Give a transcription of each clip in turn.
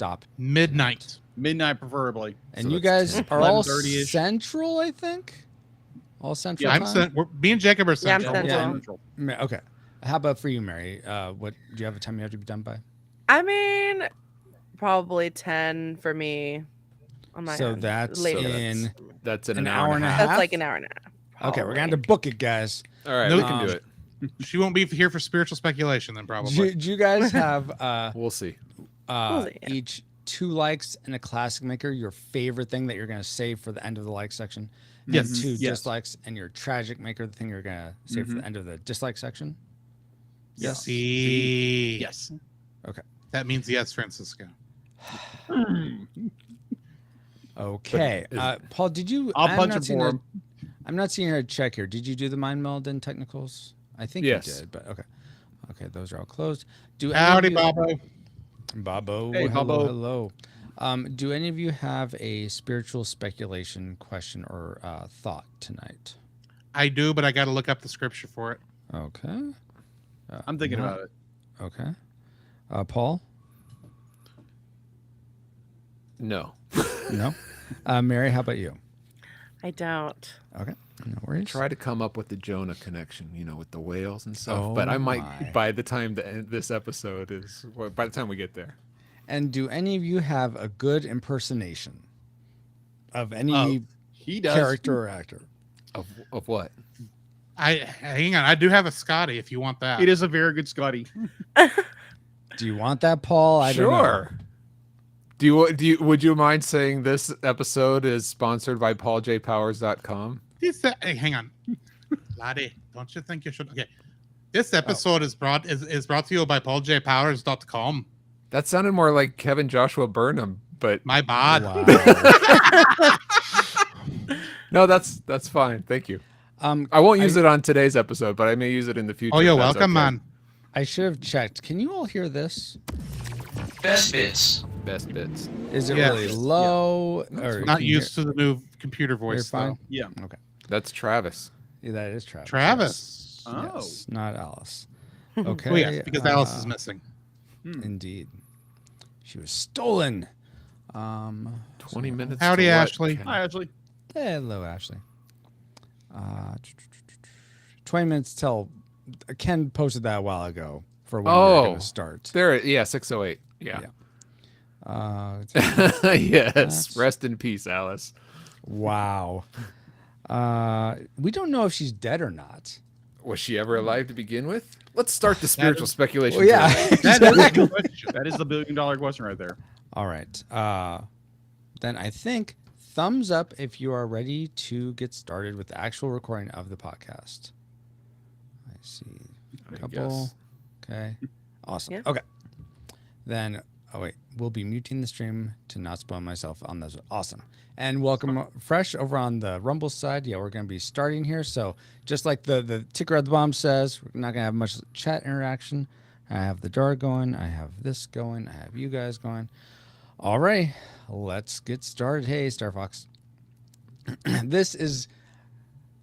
stop? Midnight. Midnight, preferably. And So you that's guys 10, are all 11:30-ish. central, I think. All central. Yeah, time? me and Jacob are Yeah, I'm central. central. Okay. How about for you, Mary? What do you have a time you have to be done by? I mean, probably 10 for me. On my So end. that's Latest. That's in an an hour and a half. That's like an hour and a half. Okay, we're probably. going to book it, guys. All right, No- we can do it. She won't be here for spiritual speculation then, probably. Do you guys have We'll see. We'll see, yeah. each 2 likes and a classic maker, your favorite thing that you're going to save for the end of the like section? And Yes. 2 Yes. dislikes and your tragic maker, the thing you're going to save for the end of the dislike section? Yes. See. Yes. That means yes, Francisco. Okay. Paul, did you... I'll I'm punch not him seeing for a- him. I'm not seeing a check here. Did you do the mind meld and technicals? I think Yes. you did, but okay. Okay, those are all closed. Do any Howdy, of you... Bobo. Babo. Hey, hello, Babo. hello. Do any of you have a spiritual speculation question or thought tonight? I do, but I got to look up the scripture for it. Okay. I'm thinking not- about it. Okay. Paul? No. No. Mary, how about you? I don't. Okay. No worries. Try to come up with the Jonah connection, with the whales and stuff. Oh but I might, my. by the time this episode is, by the time we get there. And do any of you have a good impersonation of any He does. character or actor? Of what? Hang on. I do have a Scotty if you want that. It is a very good Scotty. Do you want that, Paul? I don't know. Sure. Would you mind saying this episode is sponsored by PaulJPowers.com? Hang on. Laddie, don't you think you should? Okay. This episode is brought to you by PaulJPowers.com. That sounded more like Kevin Joshua Burnham, but My bad. Wow. no, that's fine. Thank you. I won't use it on today's episode, but I may use it in the future. Oh, you're if that's welcome, okay. man. I should have checked. Can you all hear this? Best bits. Best bits. Is it Yes. really low? Or Not can you used to the new computer hear- You're voice, fine. though. Yeah. Okay. That's Travis. Yeah, that is Travis. Travis. Oh. Yes, not Alice. Okay. Oh, yes, because Alice is missing. Indeed. She was stolen. 20 minutes. Howdy, to what? Ashley. Hi, Ashley. Hello, Ashley. 20 minutes till Ken posted that a while ago for when we're going to start. There. Yeah, 6:08. Yeah. Yeah. Yes. Rest in peace, Alice. Wow. We don't know if she's dead or not. Was she ever alive to begin with? Let's start the spiritual speculation. Well, yeah. That is a good question. That is the $1 billion question right there. All right. Then I think thumbs up if you are ready to get started with the actual recording of the podcast. I see a I couple. guess. Okay. Awesome. Yeah. Okay. Then, we'll be muting the stream to not spoil myself on this. Awesome. And welcome fresh over on the Rumble side. Yeah, we're going to be starting here. So just like the ticker at the bottom says, we're not going to have much chat interaction. I have the jar going. I have this going. I have you guys going. All right, let's get started. Hey, Star Fox. This is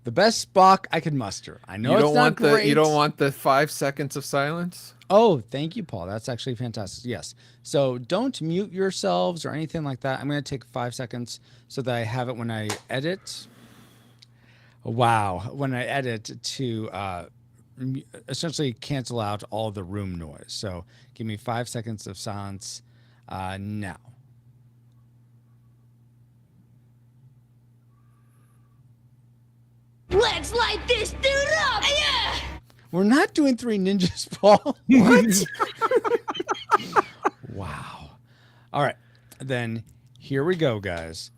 the best Spock I could muster. I know it's not great. You don't want the 5 seconds of silence? Oh, thank you, Paul. That's actually fantastic. Yes. So don't mute yourselves or anything like that. I'm going to take 5 seconds so that I have it when I edit. Wow. When I edit to essentially cancel out all the room noise. So give me 5 seconds of silence now. Let's light this dude up! Yeah! We're not doing Three Ninjas, Paul. What? Wow. All right. Then here we go, guys.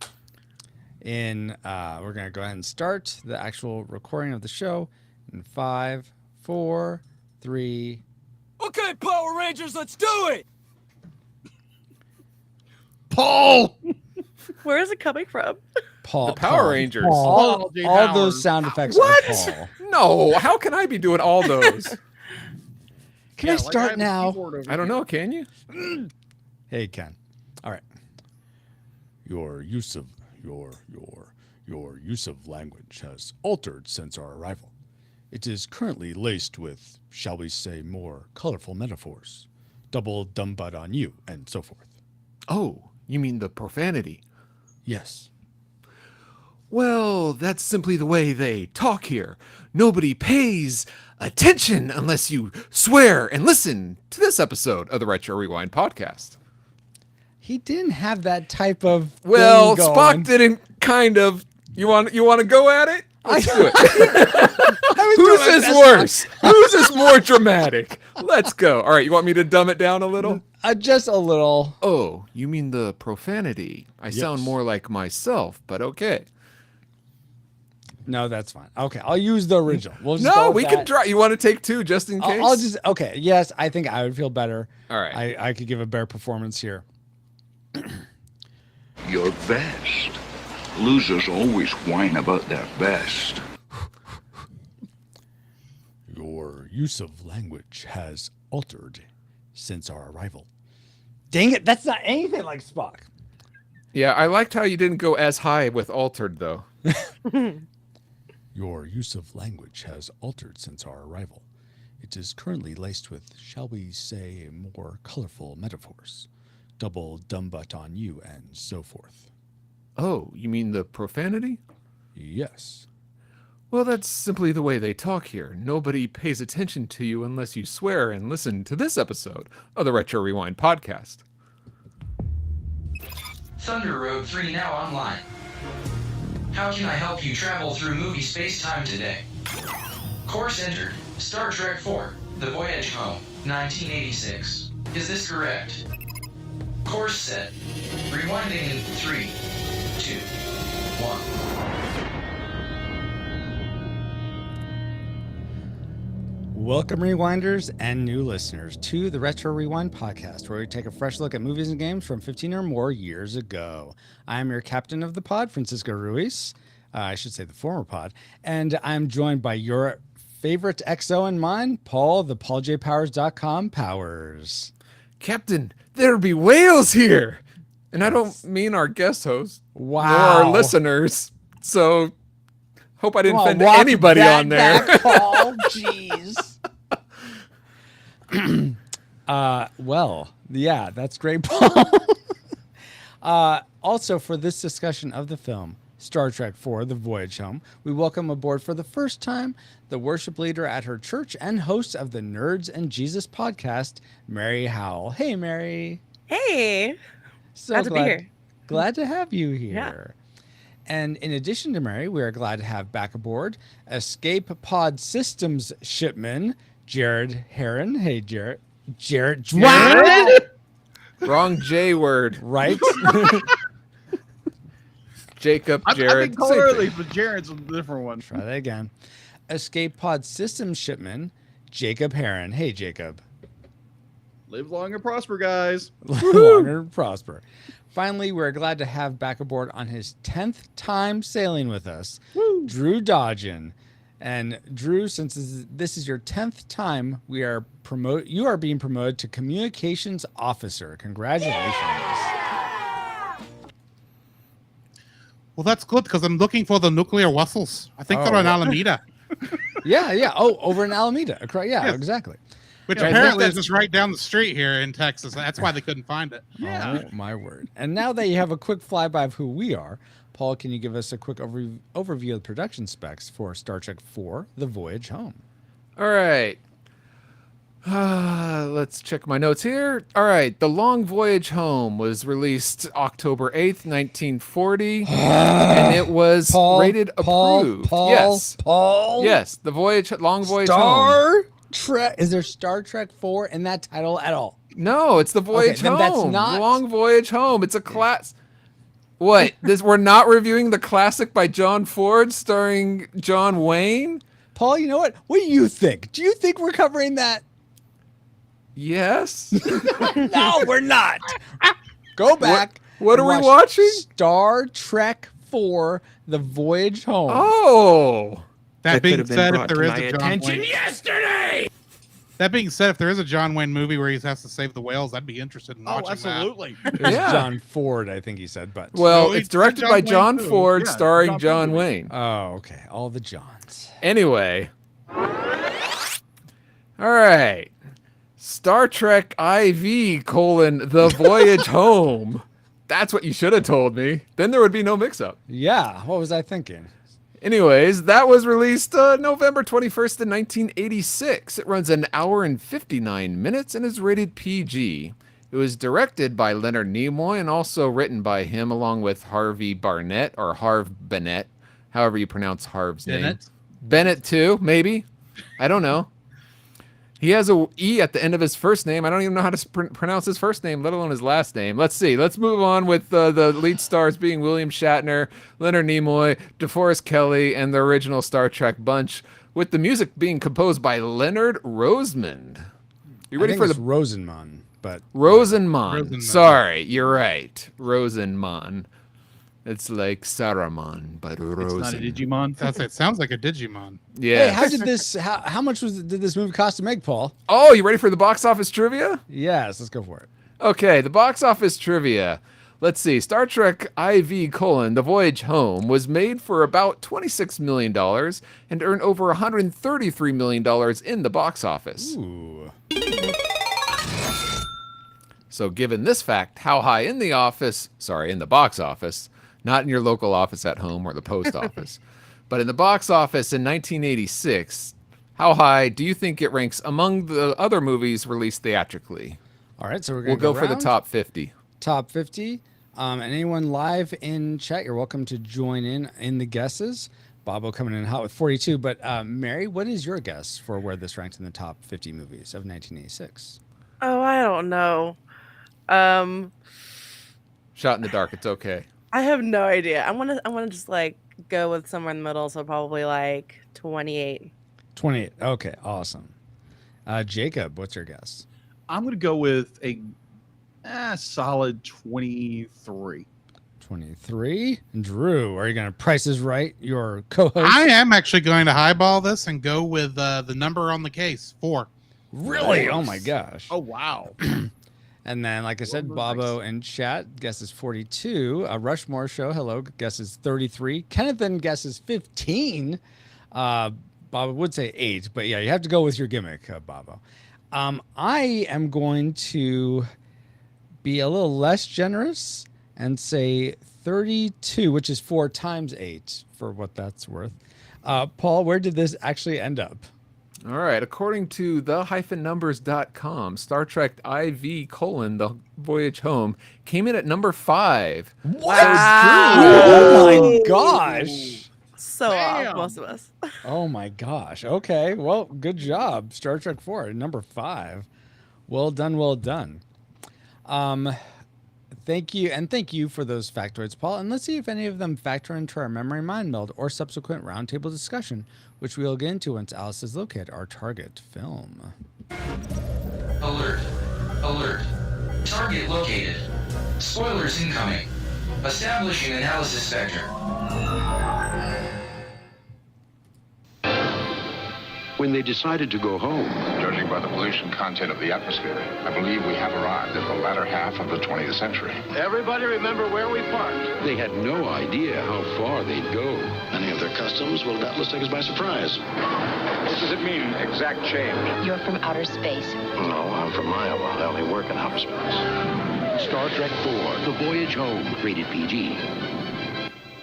We're going to go ahead and start the actual recording of the show in 5, 4, 3. Okay, Power Rangers, let's do it! Paul! Where is it coming from? Paul. The Power Paul. Rangers. All J. those Powers. sound effects What? are Paul. No, how can I be doing all those? Can I start now? I don't know, can you? Hey, Ken. All right. Your use of language has altered since our arrival. It is currently laced with, shall we say, more colorful metaphors. Double dumb butt on you, and so forth. Oh, you mean the profanity? Yes. Well, that's simply the way they talk here. Nobody pays attention unless you swear and listen to this episode of the Retro Rewind podcast. He didn't have that type of Well, thing Spock going. didn't kind of. You want to go at it? Let's do it. I was Whose doing my is best. worse? Whose is more dramatic? Let's go. All right, you want me to dumb it down a little? Just a little. Oh, you mean the profanity? I sound Yes. more like myself, but okay. No, that's fine. Okay, I'll use the original. We'll just No, go with we can that. try. You want to take two just in case? I'll just okay. Yes, I think I would feel better. All right. I could give a better performance here. Your best. Losers always whine about their best. Your use of language has altered since our arrival. Dang it, that's not anything like Spock. Yeah, I liked how you didn't go as high with altered, though. Your use of language has altered since our arrival. It is currently laced with, shall we say, more colorful metaphors. Double dumb butt on you and so forth. Oh, you mean the profanity? Yes. Well, that's simply the way they talk here. Nobody pays attention to you unless you swear and listen to this episode of the Retro Rewind podcast. Thunder Road 3 now online. How can I help you travel through movie space-time today? Course entered. Star Trek 4, The Voyage Home, 1986. Is this correct? Course set. Rewinding in 3, 2, 1. Welcome, Rewinders and new listeners, to the Retro Rewind podcast, where we take a fresh look at movies and games from 15 or more years ago. I'm your captain of the pod, Francisco Ruiz. I should say the former pod. And I'm joined by your favorite XO and mine, Paul, the PaulJPowers.com Powers. Captain, there be whales here! And I don't mean our guest host, Wow. nor our listeners. So, hope I didn't Come on, offend walk anybody that on there. back, Paul. Jeez. Well, yeah, that's great, Paul. Also, for this discussion of the film, Star Trek 4, The Voyage Home, we welcome aboard for the first time the worship leader at her church and host of the Nerds and Jesus podcast, Mary Howell. Hey, Mary. Hey, So glad to be here. Glad to have you here. And in addition to Mary, we are glad to have back aboard Escape Pod Systems shipman, Jared Heron. Hey, Jared. Jared. Wrong J word. Right? Jacob, I Jared. think call same early, thing. but Jared's a different one. Try that again. Escape Pod Systems shipman, Jacob Heron. Hey, Jacob. Live long and prosper, guys. Longer and prosper. Finally, we're glad to have back aboard on his 10th time sailing with us, Drew Dodgen. And Drew, since this is your 10th time, you are being promoted to communications officer. Congratulations. Well, that's good because I'm looking for the nuclear whistles. I think they're Oh, in yeah. Alameda, Yeah. Oh, over in Alameda. Yeah, Yes. exactly. which Yeah, I think apparently is that's- just right down the street here in Texas. That's why they couldn't find it. Oh, my word. And now that you have a quick flyby of who we are, Paul, can you give us a quick overview of the production specs for Star Trek 4, The Voyage Home? All right. Let's check my notes here. All right. The Long Voyage Home was released October 8th, 1940. And it was rated approved. Yes. Paul. Yes. The Long Voyage Home. Star Trek. Is there Star Trek 4 in that title at all? No, it's the Voyage then Home. that's not- Long Voyage Home. It's a class. What? We're not reviewing the classic by John Ford starring John Wayne? Paul, you know what? What do you think? Do you think we're covering that? Yes. No, we're not. Go back. what and are we watch watching? Star Trek 4, The Voyage Home. Oh. That being could have been said, if brought there to is my a John attention Wayne, yesterday. that being said, if there is a John Wayne movie where he has to save the whales, I'd be interested in Oh, watching absolutely. It was Yeah. John Ford, I think he said, but. Well, No, it's it's directed John by Wayne John too. Ford, Yeah, starring John John Ford. Wayne. Oh, okay. All the Johns. Anyway. All right. Star Trek IV: The Voyage Home. That's what you should have told me. Then there would be no mix-up. Yeah, what was I thinking? Anyways, that was released November 21st in 1986. It runs an hour and 59 minutes and is rated PG. It was directed by Leonard Nimoy and also written by him along with Harvey Barnett or Harv Bennett, however you pronounce Harv's name. Bennett too, maybe. I don't know. He has a E at the end of his first name. I don't even know how to pronounce his first name, let alone his last name. Let's see. Let's move on with the lead stars being William Shatner, Leonard Nimoy, DeForest Kelley, and the original Star Trek bunch, with the music being composed by Leonard Rosenmund. You ready for the Rosenman? But Rosenman. Sorry, you're right. Rosenman. It's like Saruman, but Rosen. It's not a Digimon. It sounds like a Digimon. Yeah. Hey, how did this? How much did this movie cost to make, Paul? Oh, you ready for the box office trivia? Yes, let's go for it. Okay, the box office trivia. Let's see. Star Trek IV: The Voyage Home was made for about $26 million and earned over $133 million in the box office. Ooh. So given this fact, how high in the box office, not in your local office at home or the post office, but in the box office in 1986, how high do you think it ranks among the other movies released theatrically? All right, so we'll go for the top 50. Top 50. And anyone live in chat, you're welcome to join in the guesses. Bobo coming in hot with 42. But Mary, what is your guess for where this ranked in the top 50 movies of 1986? Oh, I don't know. Shot in the dark. It's okay. I have no idea. I wanna just like go with somewhere in the middle, so probably like 28. 28. Okay, awesome. Jacob, what's your guess? I'm going to go with a solid 23. 23. Drew, are you going to Price is Right, your co-host? I am actually going to highball this and go with the number on the case, 4. Really? Nice. Oh my gosh. Oh, wow. And then, like I said, Bobo in chat guesses 42. Rushmore Show, hello, guesses 33. Kenneth then guesses 15. Bobo would say 8, but yeah, you have to go with your gimmick, Bobo. I am going to be a little less generous and say 32, which is 4 times 8, for what that's worth. Paul, where did this actually end up? All right. According to the-numbers.com, Star Trek IV: The Voyage Home came in at number 5. Wow! Oh my gosh! So off, most of us. Oh my gosh. Okay. Well, good job. Star Trek 4, number 5. Well done. Well done. Thank you. And thank you for those factoids, Paul. And let's see if any of them factor into our memory mind meld or subsequent roundtable discussion, which we'll get into once Alice has located our target film. Alert. Alert. Target located. Spoilers incoming. Establishing analysis vector. When they decided to go home, Judging by the pollution content of the atmosphere, I believe we have arrived at the latter half of the 20th century. Everybody remember where we parked. they had no idea how far they'd go. Many of their customs will doubtless take us by surprise. What does it mean, exact change? You're from outer space. No, I'm from Iowa. I only work in outer space. Star Trek IV: The Voyage Home, rated PG.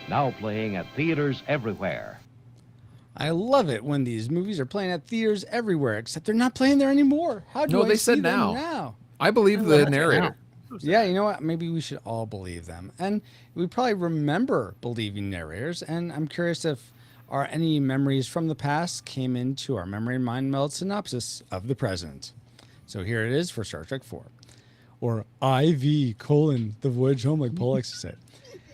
Now playing at theaters everywhere. I love it when these movies are playing at theaters everywhere, except they're not playing there anymore. How do No, I they see said them now. now? I believe the narrator. Yeah, you know what? Maybe we should all believe them. And we probably remember believing narrators. And I'm curious if any memories from the past came into our memory mind meld synopsis of the present. So here it is for Star Trek 4. Or IV: The Voyage Home, like Paul likes to say.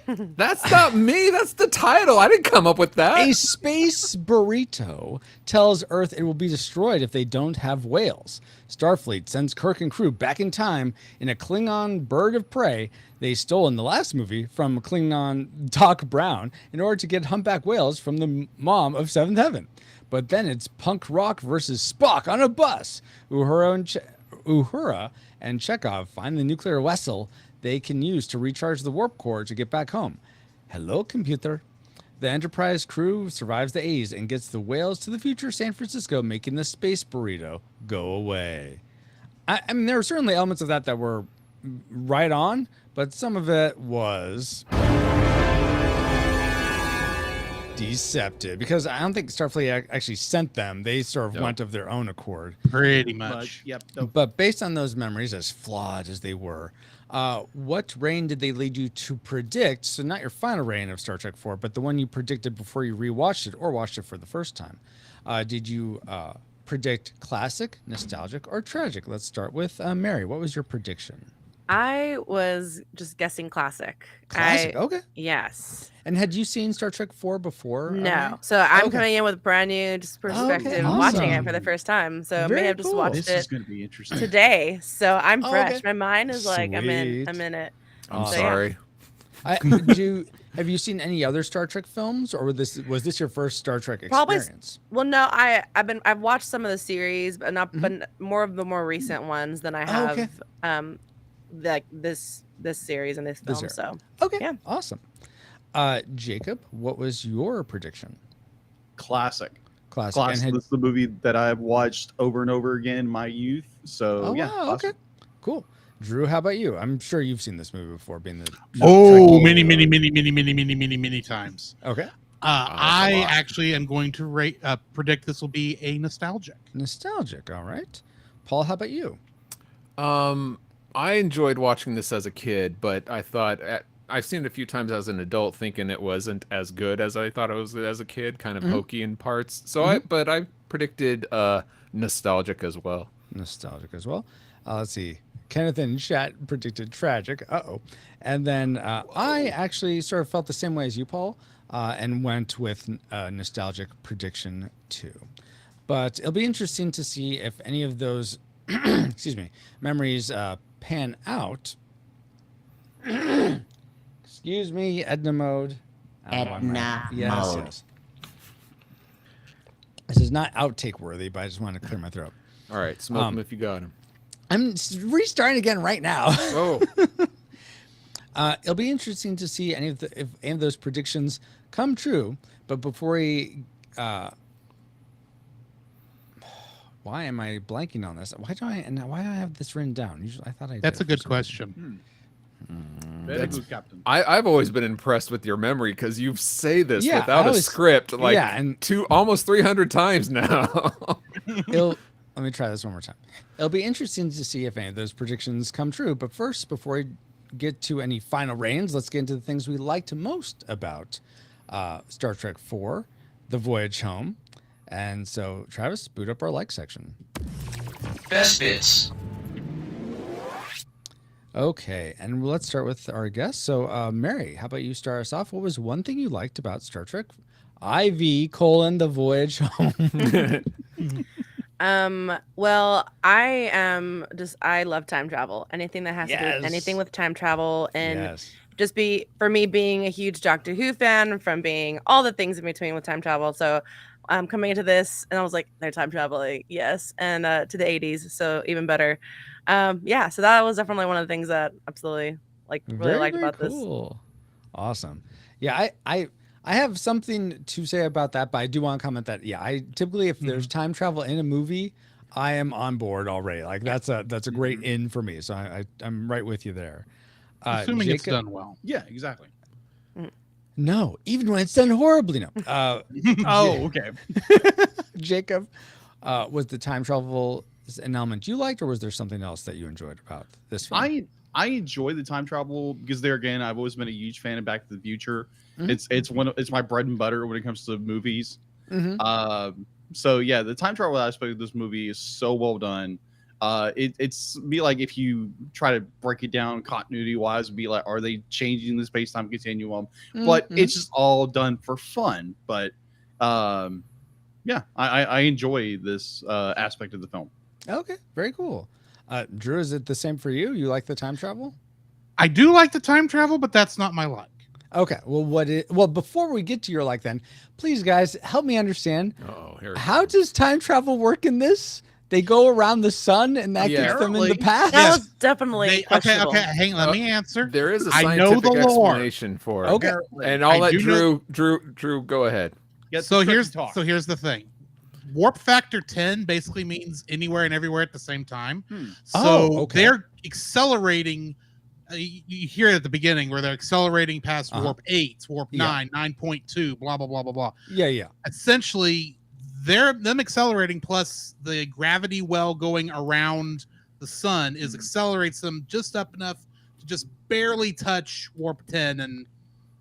That's not me. That's the title. I didn't come up with that. A space burrito tells Earth it will be destroyed if they don't have whales. Starfleet sends Kirk and crew back in time in a Klingon bird of prey they stole in the last movie from Klingon Doc Brown in order to get humpback whales from the mom of Seventh Heaven. But then it's punk rock versus Spock on a bus. Uhura and Chekhov find the nuclear vessel they can use to recharge the warp core to get back home. Hello, computer. The Enterprise crew survives the A's and gets the whales to the future San Francisco, making the space burrito go away. I mean, there were certainly elements of that were right on, but some of it was deceptive because I don't think Starfleet actually sent them. They sort of went of their own accord. Pretty much. Yep. But based on those memories, as flawed as they were, what reign did they lead you to predict? So not your final reign of Star Trek 4, but the one you predicted before you rewatched it or watched it for the first time. Did you predict classic, nostalgic, or tragic? Let's start with Mary. What was your prediction? I was just guessing classic. Classic, okay. Yes. And had you seen Star Trek 4 before? No. So I'm coming in with a brand new perspective, watching it for the first time. So Very may have just cool. watched This it is going to be interesting today. So I'm fresh. okay. My mind is like, I'm in it. I'm So, yeah. sorry. Have you seen any other Star Trek films, or was this your first Star Trek Probably experience? Well, no, I've watched some of the series, but not but more of the more recent ones than I have like this series and this film. era. So Okay, yeah. awesome. Jacob, what was your prediction? classic. Classic. Classic. And This is the movie that I've watched over and over again in my youth. So oh yeah, wow, okay, classic. cool. Drew, how about you? I'm sure you've seen this movie before, being the Oh, many times. Okay. I actually am going to predict this will be a nostalgic. Nostalgic, all right. Paul, how about you? I enjoyed watching this as a kid, but I thought I've seen it a few times as an adult, thinking it wasn't as good as I thought it was as a kid, kind of hokey in parts. So I predicted nostalgic as well. Nostalgic as well. Let's see. Kenneth in chat predicted tragic. And then I actually sort of felt the same way as you, Paul, and went with nostalgic prediction too. But it'll be interesting to see if any of those excuse me, memories pan out. Excuse me, Edna mode. Edna mode. Yes. This is not outtake worthy, but I just want to clear my throat. All right, smoke them if you got them. I'm restarting again right now. Oh. It'll be interesting to see if any of those predictions come true. But before we, why am I blanking on this? Why do I have this written down? Usually, I thought I. That's a good question. Very good, Captain. I've always been impressed with your memory because you say this Yeah, without a script like and almost 300 times now. Let me try this one more time. It'll be interesting to see if any of those predictions come true. But first, before we get to any final reigns, let's get into the things we liked most about Star Trek 4, The Voyage Home. And so, Travis, boot up our like section. Best bits. Okay, and let's start with our guest. So, Mary, how about you start us off? What was one thing you liked about Star Trek IV: The Voyage Home? Well, I love time travel. Anything that has to do with anything with time travel, and just for me being a huge Doctor Who fan, from being all the things in between with time travel. So coming into this, and I was like, they're time traveling, yes, and to the 80s, so even better. So that was definitely one of the things that absolutely really liked about this. Awesome. Yeah, I have something to say about that, but I do want to comment that I typically, if there's time travel in a movie, I am on board already. Like that's a great in for me. So I'm right with you there. Assuming Jacob, it's done well. Yeah, exactly. No, even when it's done horribly. No. Oh, okay. Jacob, was the time travel an element you liked, or was there something else that you enjoyed about this film? I enjoy the time travel because there again, I've always been a huge fan of Back to the Future. It's my bread and butter when it comes to movies. So yeah, the time travel aspect of this movie is so well done. It's be like if you try to break it down continuity wise, be like, are they changing the space time continuum? But it's just all done for fun. But yeah, I enjoy this aspect of the film. Okay, very cool. Drew, is it the same for you? You like the time travel? I do like the time travel, but that's not my like. Okay, well, before we get to your like, then please, guys, help me understand. How does time travel work in this? They go around the sun, and that gets them in the past. That was definitely questionable. Okay. Hang on, let me answer. There is a I know scientific the lore. explanation for it. Okay, and I'll let Drew go ahead. So here's the thing. warp factor 10 basically means anywhere and everywhere at the same time. So okay. they're accelerating. You hear it at the beginning where they're accelerating past warp 8, warp 9, 9.2, blah, blah, blah, blah, blah. Yeah. Essentially, them accelerating plus the gravity well going around the sun accelerates them just up enough to just barely touch warp 10, and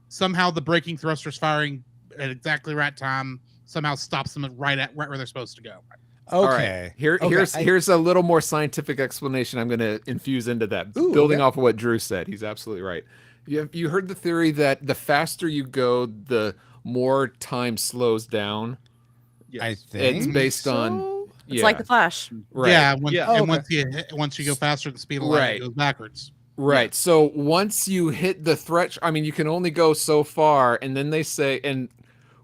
somehow the braking thrusters firing at exactly right time somehow stops them right where they're supposed to go. Okay. Here's a little more scientific explanation I'm going to infuse into that. Building off of what Drew said, he's absolutely right. You heard the theory that the faster you go, the more time slows down. Yes. I think it's based on. It's like the Flash. Right. Yeah. And once you go faster than the speed of light, it goes backwards. Right. Yeah. So once you hit the threshold, I mean, you can only go so far, and then they say, and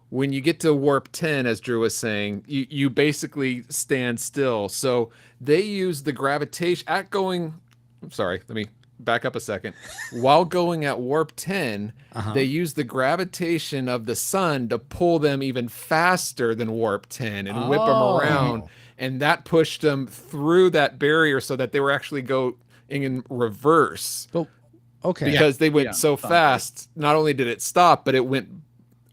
when you get to warp 10, as Drew was saying, you basically stand still. So they use the gravitation at going. I'm sorry. Let me back up a second. While going at warp 10, they use the gravitation of the sun to pull them even faster than warp 10 and whip them around. And that pushed them through that barrier so that they were actually going in reverse. Okay. Because they went so fast, not only did it stop, but it went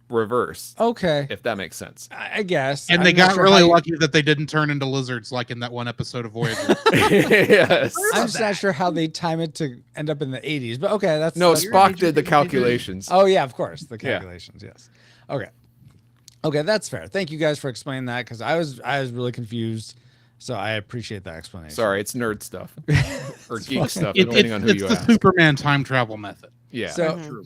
reverse. Okay. If that makes sense. I guess. And they got really lucky that they didn't turn into lizards like in that one episode of Voyage. Yes. I'm just not sure how they time it to end up in the 80s, but okay. That's Spock did the calculations. Oh yeah, of course. The calculations, yes. Okay, that's fair. Thank you guys for explaining that, because I was really confused. So I appreciate that explanation. Sorry, it's nerd stuff. Or geek stuff, depending on who you ask. It's the Superman time travel method. Yeah. So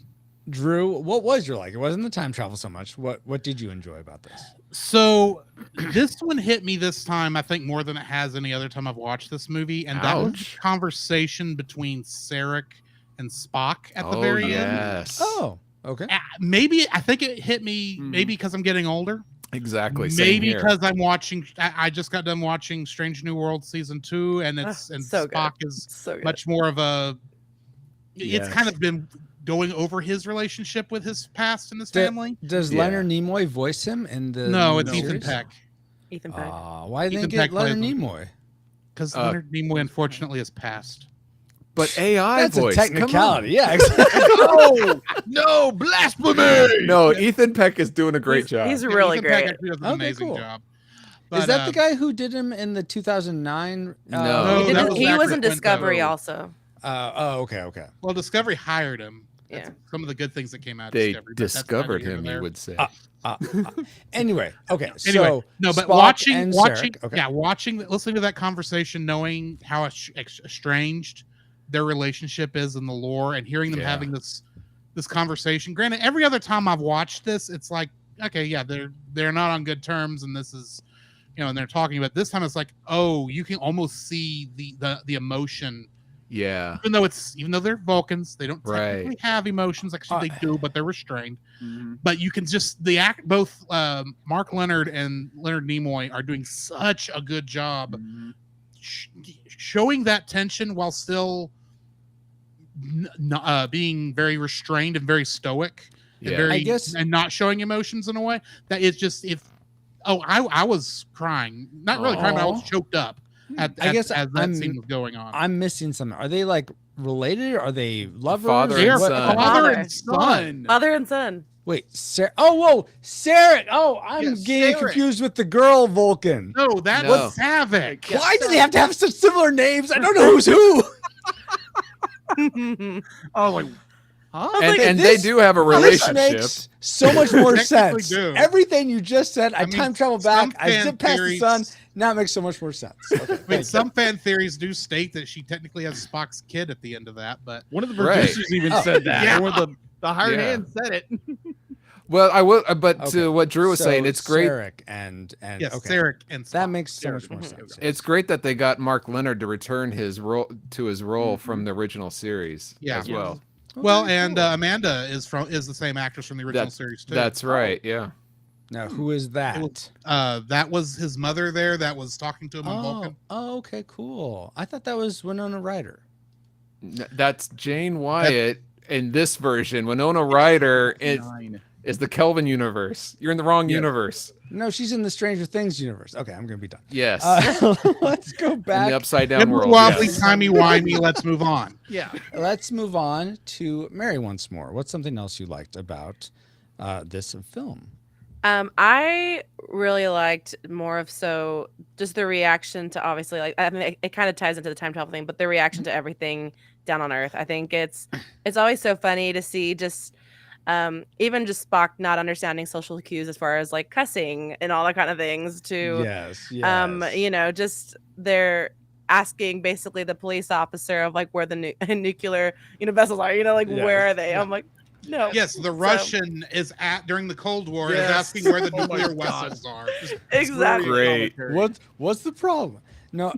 Drew, what was your like? It wasn't the time travel so much. What did you enjoy about this? So this one hit me this time, I think, more than it has any other time I've watched this movie. And that was the conversation between Sarek and Spock at the very end. Oh, okay. Maybe I think it hit me maybe because I'm getting older. Exactly. Maybe because I'm watching. I just got done watching Strange New World season 2, and Spock is much more of a. It's kind of been going over his relationship with his past and his family. Does Leonard Nimoy voice him in the? No, it's Ethan Peck. Ethan Peck. Why didn't they get Leonard Nimoy? Because Leonard Nimoy unfortunately has passed. But AI That's voice. a technicality. Yeah. Exactly. No, blasphemy. No, Ethan Peck is doing a great job. He's really Ethan great. Peck actually does an amazing job. Is that the guy who did him in the 2009? No, he was in Discovery also. Okay. Well, Discovery hired him. Yeah. Some of the good things that came out of They Discovery. discovered him, you would say. Anyway, okay. So no, but Spock watching, listening to that conversation, knowing how estranged their relationship is in the lore, and hearing them having this conversation. Granted, every other time I've watched this, it's like, okay, yeah, they're not on good terms, and this is, and they're talking about. This time, it's like, oh, you can almost see the emotion. Yeah. Even though they're Vulcans, they don't technically have emotions. Actually, they do, but they're restrained. But you can just both Mark Leonard and Leonard Nimoy are doing such a good job showing that tension while still being very restrained and very stoic and not showing emotions in a way that it's just I was crying, not really crying, but I was choked up. As that scene was going on. I'm missing something. Are they like related? Are they lovers? Father and son. Father and son. Wait, Sarek. Oh, whoa, Sarek. Oh, I'm getting confused with the girl Vulcan. No, that was Saavik. Why do they have to have such similar names? I don't know who's who. And they do have a relationship. This makes so much more sense. Everything you just said, I time travel back, I zip past the sun. Now it makes so much more sense. Okay, some fan theories do state that she technically has Spock's kid at the end of that, but one of the producers even said that. Yeah. One of the hired hand said it. Well, I will, but to what Drew was saying, it's great. Sarek and Sarek and Spock. That makes so much more sense. It's great that they got Mark Leonard to return his role from the original series as well. Well, and Amanda is the same actress from the original series too. That's right. Yeah. Now, who is that? That was his mother there. That was talking to him on Vulcan. Oh, okay, cool. I thought that was Winona Ryder. That's Jane Wyatt in this version. Winona Ryder. is the Kelvin universe. You're in the wrong universe. No, she's in the Stranger Things universe. Okay, I'm gonna be done. Yes. Let's go back. In the upside down world. Wobbly, Yes. timey-wimey. Let's move on. Yeah. Let's move on to Mary once more. What's something else you liked about this film? I really liked more of just the reaction to obviously it kind of ties into the time travel thing, but the reaction to everything down on Earth. I think it's always so funny to see just even just Spock not understanding social cues as far as like cussing and all that kind of things to just they're asking basically the police officer of like where the nuclear vessels are, where are they? I'm like, no. Yes, the Russian is during the Cold War is asking where the nuclear vessels are. Exactly. Great. What's the problem? No,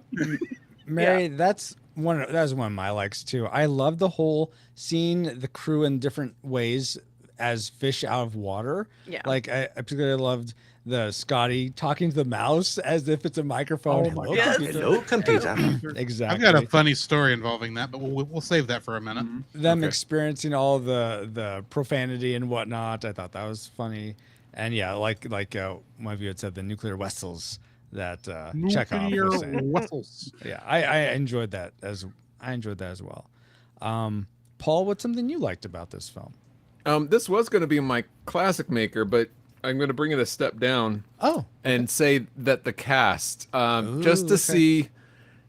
Mary, that's one of my likes too. I love the whole seeing the crew in different ways as fish out of water. Yeah. Like I particularly loved the Scotty talking to the mouse as if it's a microphone. Hello, computer. Exactly. I've got a funny story involving that, but we'll save that for a minute. Them experiencing all the profanity and whatnot. I thought that was funny. And yeah, like my view had said, the nuclear vessels that Chekhov was saying. Vessels. Yeah, I enjoyed that as well. Paul, what's something you liked about this film? This was going to be my classic maker, but I'm going to bring it a step down. And say that the cast, just to see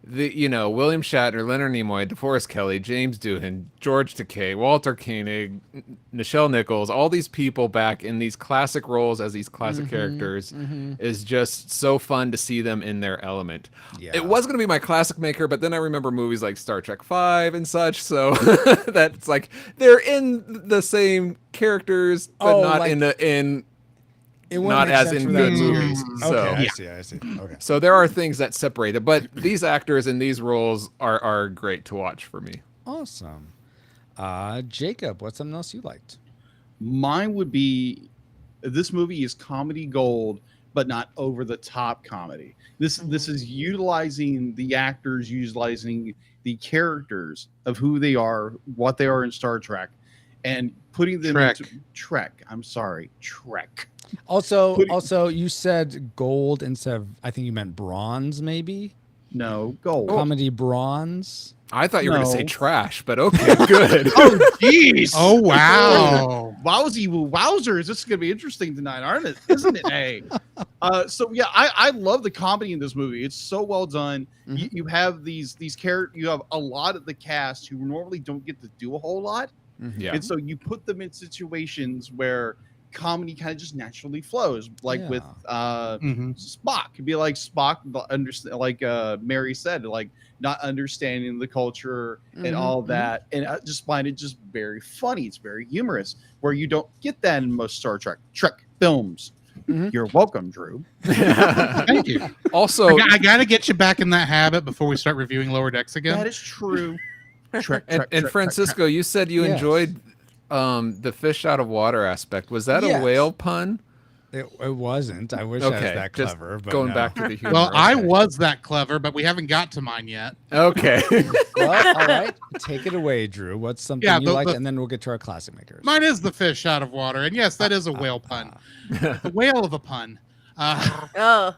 the William Shatner, Leonard Nimoy, DeForest Kelley, James Doohan, George Takei, Walter Koenig, Nichelle Nichols, all these people back in these classic roles as these classic characters is just so fun to see them in their element. Yeah. It was going to be my classic maker, but then I remember movies like Star Trek V and such, so that's like they're in the same characters, but not not as in good movies. So I see. Okay. So there are things that separate it, but these actors in these roles are great to watch for me. Awesome. Jacob, what's something else you liked? Mine would be, this movie is comedy gold, but not over the top comedy. This is utilizing the actors, utilizing the characters of who they are, what they are in Star Trek, and putting them into Trek. I'm sorry, Trek. Also, you said gold instead of, I think you meant bronze, maybe? No, gold. Comedy bronze? I thought you were going to say trash, but okay, good. Oh, jeez. Oh, wow. Wowzers. This is going to be interesting tonight, aren't it? Isn't it? Hey. So, yeah, I love the comedy in this movie. It's so well done. You have these characters. You have a lot of the cast who normally don't get to do a whole lot. Yeah. And so you put them in situations where comedy kind of just naturally flows, like with Spock. It'd be like Spock, like Mary said, like not understanding the culture and all that, and I just find it just very funny. It's very humorous, where you don't get that in most Star Trek films. You're welcome, Drew. Thank you. Also, I got to get you back in that habit before we start reviewing Lower Decks again. That is true. And Francisco, you said you enjoyed the fish out of water aspect. Was that a whale pun? It wasn't. I wish I was that clever. But going back to the humor. Well, I was that clever, but we haven't got to mine yet. Okay. Well, all right. Take it away, Drew. What's something you liked? And then we'll get to our classic makers. Mine is the fish out of water. And yes, that is a whale pun. The whale of a pun. Admiral,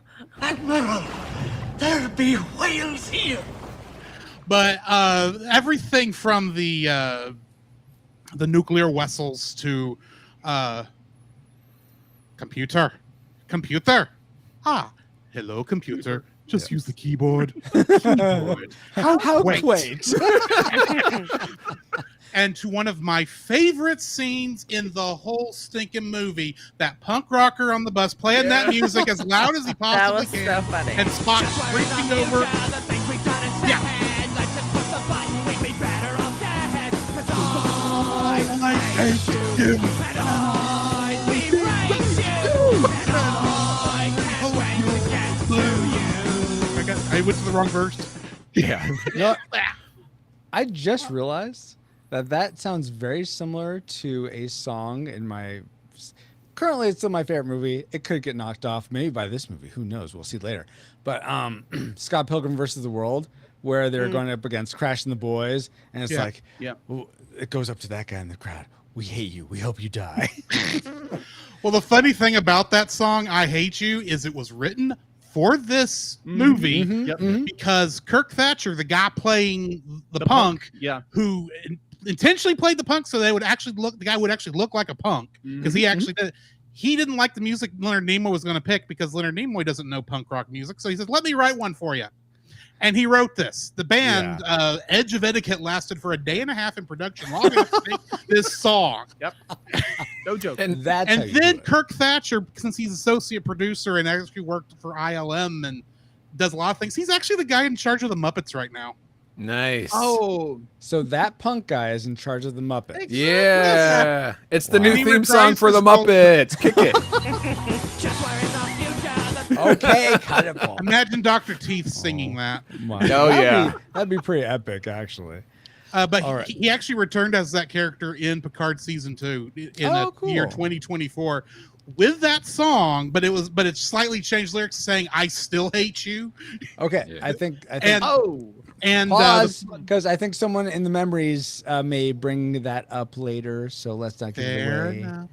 there be whales here. But everything from the nuclear vessels to computer. Hello, computer. Just use the keyboard. How quaint. And to one of my favorite scenes in the whole stinking movie, that punk rocker on the bus playing that music as loud as he possibly can. That was so funny. And Spock freaking over. Yeah. I went to the wrong verse. Yeah. No, I just realized that sounds very similar to a song in my. Currently, it's still my favorite movie. It could get knocked off maybe by this movie. Who knows? We'll see later. But Scott Pilgrim versus the World, where they're going up against Crash and the Boys, and it's like, it goes up to that guy in the crowd. We hate you. We hope you die. Well, the funny thing about that song, I Hate You, is it was written for this movie because Kirk Thatcher, the guy playing the punk, who intentionally played the punk so the guy would actually look like a punk because he actually did. He didn't like the music Leonard Nimoy was going to pick because Leonard Nimoy doesn't know punk rock music. So he said, let me write one for you. And he wrote this. The band, Edge of Etiquette, lasted for a day and a half in production long enough to make this song. Yep. No joke. And then Kirk Thatcher, since he's associate producer and actually worked for ILM and does a lot of things, he's actually the guy in charge of the Muppets right now. Nice. Oh, so that punk guy is in charge of the Muppets. Yeah. It's the new theme song for the Muppets. Kick it. Okay, cut it, Paul. Imagine Dr. Teeth singing that. That'd be pretty epic, actually. But he actually returned as that character in Picard season 2 in the year 2024 with that song, but it's slightly changed lyrics saying "I still hate you." Okay, I think and pause because I think someone in the memories may bring that up later, so let's not give it away. Enough.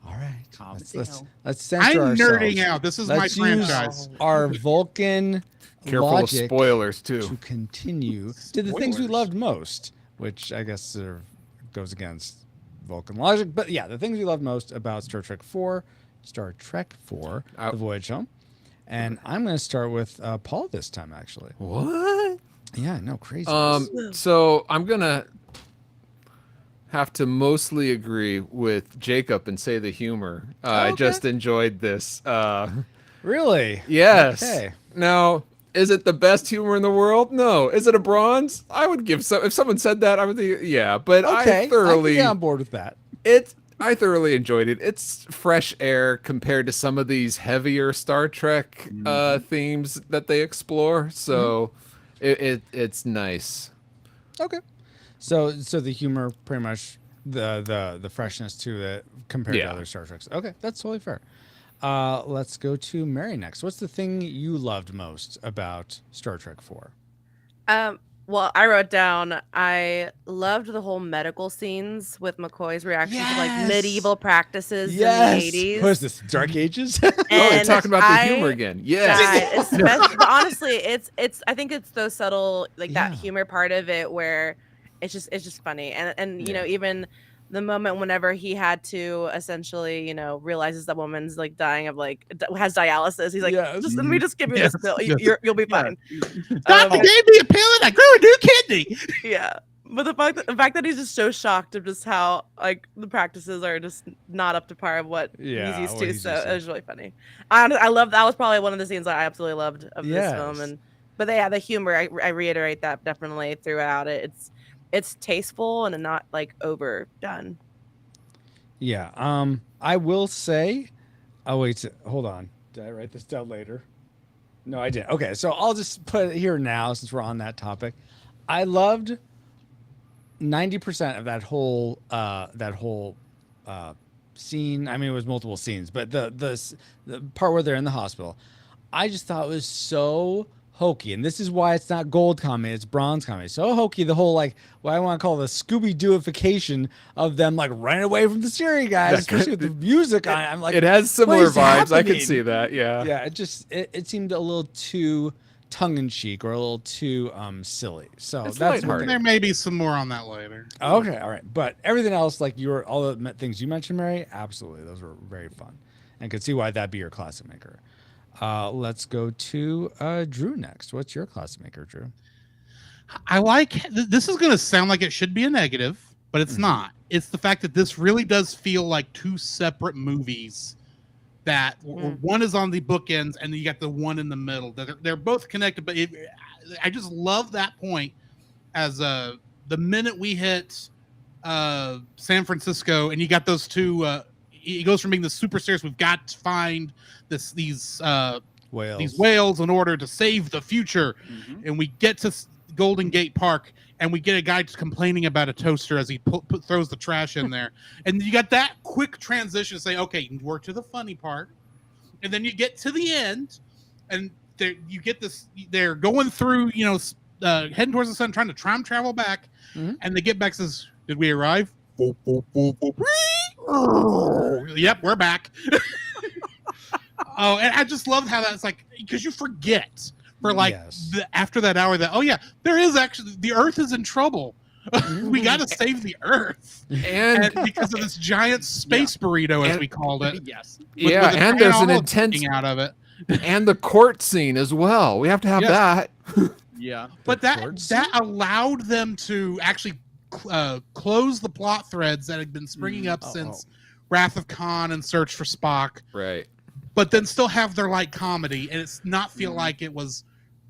All right, let's censor I'm ourselves. nerding out. This is my franchise. Our Vulcan Careful of logic spoilers too. to continue to the things we loved most, which I guess sort of goes against Vulcan logic. But yeah, the things we loved most about Star Trek 4, The Voyage Home. And I'm going to start with Paul this time, actually. What? Yeah, no, crazy. So I'm going to have to mostly agree with Jacob and say the humor. I just enjoyed this. Really? Yes. Okay. Now, is it the best humor in the world? No. Is it a bronze? I would give some. If someone said that, I would think, yeah. But I thoroughly get on board with that. I thoroughly enjoyed it. It's fresh air compared to some of these heavier Star Trek themes that they explore. So it's nice. Okay. So the humor, pretty much the freshness to it compared to other Star Treks. Okay, that's totally fair. Let's go to Mary next. What's the thing you loved most about Star Trek 4? Well, I wrote down I loved the whole medical scenes with McCoy's reaction to like medieval practices in the 80s. What is this, Dark Ages? You're talking about the humor again. Yes. But honestly, it's I think it's those subtle that humor part of it where it's just funny. And you know, even the moment whenever he had to essentially, you know, realizes that woman's like dying of has dialysis. He's like, let me just give you this pill. You'll be fine. Doctor gave me a pill and I grew a new kidney. Yeah. But the fact that he's just so shocked of just how like the practices are just not up to par of what he's used to. So it was really funny. I love that was probably one of the scenes that I absolutely loved of this film. But the humor, I reiterate that definitely throughout it. It's tasteful and not like overdone. Yeah. I will say. Oh wait, hold on. Did I write this down later? No, I didn't. Okay, so I'll just put it here now since we're on that topic. I loved 90% of that whole scene. I mean, it was multiple scenes, but the part where they're in the hospital, I just thought it was so hokey, and this is why it's not gold comedy, it's bronze comedy. So hokey, the whole what I want to call the Scooby-Dooification of them running away from the Siri guys, especially with the music on it. I'm like, it has similar vibes. I could see that. Yeah. It seemed a little too tongue-in-cheek or a little too silly. So that's there may be some more on that later. Okay, all right, but everything else, all the things you mentioned, Mary, absolutely, those were very fun, and could see why that'd be your classic maker. Let's go to Drew next. What's your classic maker, Drew? I this is going to sound like it should be a negative, but it's not. It's the fact that this really does feel like two separate movies that one is on the bookends and then you got the one in the middle. They're both connected, but I just love that point as the minute we hit San Francisco and you got those two it goes from being the super serious, we've got to find these whales in order to save the future, and we get to Golden Gate Park and we get a guy complaining about a toaster as he throws the trash in there, and you got that quick transition to say, okay, we're to the funny part, and then you get to the end, and you get this. They're going through, heading towards the sun, trying to time travel back, and they get back. Says, "Did we arrive?" Yep, we're back. Oh, and I just love how that's like, because you forget for like after that hour that, oh yeah, there is actually, the Earth is in trouble. We got to save the Earth, and because of this giant space burrito, as we called it. Yes. And there's an intense out of it, and the court scene as well. We have to have that. Yeah, but that allowed them to actually close the plot threads that had been springing up since Wrath of Khan and Search for Spock. Right. But then still have their light comedy, and it's not feel like it was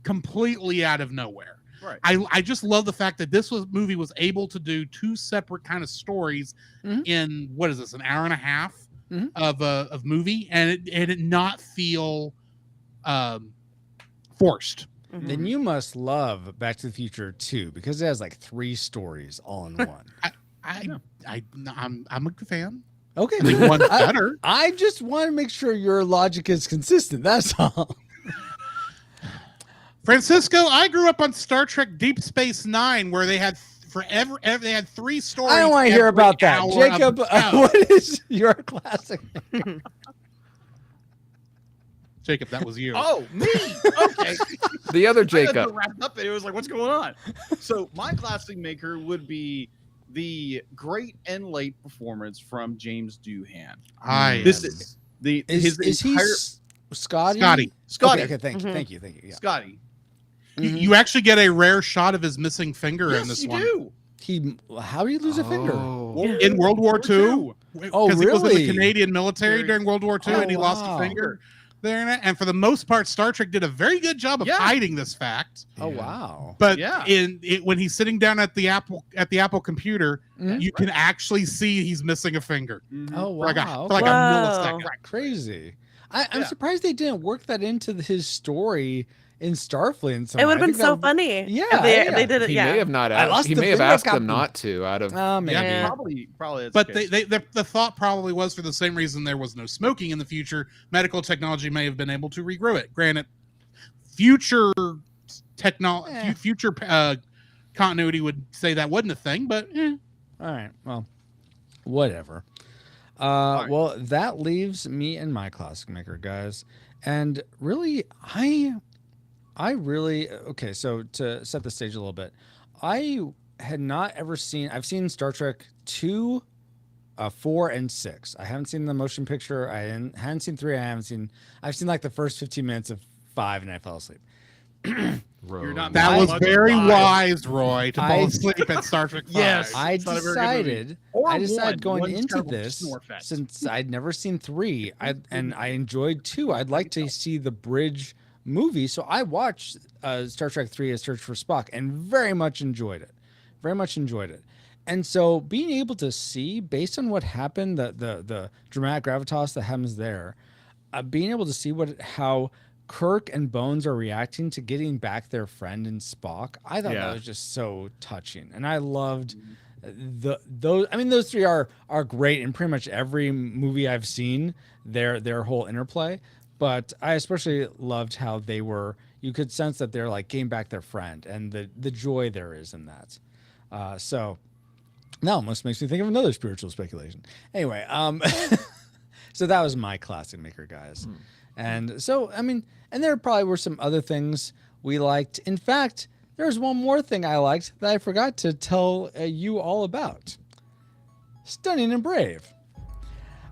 completely out of nowhere. Right. I just love the fact that this movie was able to do two separate kind of stories in, what is this, an hour and a half of movie, and it not feel forced. Then you must love Back to the Future 2 because it has like 3 stories all in one. I'm a fan. Okay, I think one's better. I just want to make sure your logic is consistent. That's all. Francisco, I grew up on Star Trek Deep Space Nine, where they had they had 3 stories. I don't want to hear about that, Jacob. What is your classic? Jacob, that was you. Oh, me. Okay. The other I Jacob. got wrapped up, and it was like, what's going on? So my classic maker would be the great and late performance from James Doohan. This is his he entire Scotty? Scotty. Okay, thank you. Yeah. Scotty. You actually get a rare shot of his missing finger in this one. Do. How did he lose a finger? In World War II. Oh, because he was in really? the Canadian military during World War II, and he lost a finger there. And for the most part, Star Trek did a very good job of hiding this fact. Oh wow! But when he's sitting down at the Apple computer, you can actually see he's missing a finger. Oh wow! For like a millisecond. Crazy. I'm surprised they didn't work that into his story in Starfleet. In some it way. would have been so funny. Yeah, if they did it. He may have not. He may have asked them not to. Out of maybe. Yeah, probably. That's but the the thought probably was, for the same reason there was no smoking in the future, medical technology may have been able to regrow it. Granted, future technology, future continuity would say that wasn't a thing, but all right, well, whatever. Well, that leaves me and my classic maker, guys, and really, I really okay. So to set the stage a little bit, I had not ever seen. I've seen Star Trek 2, 4, and 6. I haven't seen the motion picture. I hadn't seen 3. I've seen like the first 15 minutes of 5, and I fell asleep. That was very wise, Roy, to fall asleep at Star Trek 5. Yes, I decided going into this, since I'd never seen 3, and I enjoyed 2. I'd like to see the bridge movie, so I watched Star Trek 3: A Search for Spock and very much enjoyed it. And so being able to see, based on what happened, the dramatic gravitas that happens there, being able to see how Kirk and Bones are reacting to getting back their friend in Spock, I thought that was just so touching, and I loved those. I mean, those 3 are great in pretty much every movie I've seen. Their whole interplay. But I especially loved how they were. You could sense that they're like getting back their friend, and the joy there is in that. So now almost makes me think of another spiritual speculation. Anyway, so that was my classic maker, guys. And so I mean, and there probably were some other things we liked. In fact, there's one more thing I liked that I forgot to tell you all about. Stunning and Brave.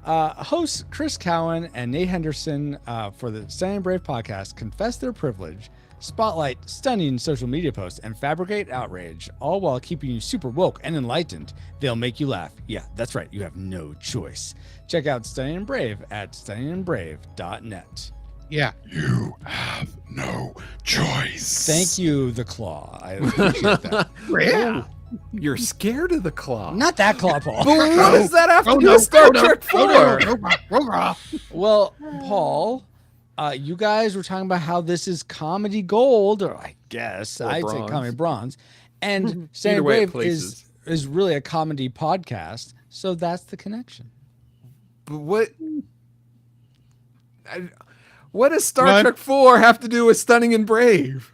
Hosts Chris Cowan and Nate Henderson for the Stunning and Brave podcast confess their privilege, spotlight stunning social media posts, and fabricate outrage, all while keeping you super woke and enlightened. They'll make you laugh. Yeah, that's right. You have no choice. Check out Stunning and Brave at stunningandbrave.net. Yeah. You have no choice. Thank you, The Claw. I appreciate that. Yeah. You're scared of the Claw. Not that Claw, Paul. But what does that have to do with Star Trek 4? Well, Paul, you guys were talking about how this is comedy gold, or I guess I'd say comedy bronze. And Stunning and Brave is really a comedy podcast, so that's the connection. But what does Star Trek 4 have to do with Stunning and Brave?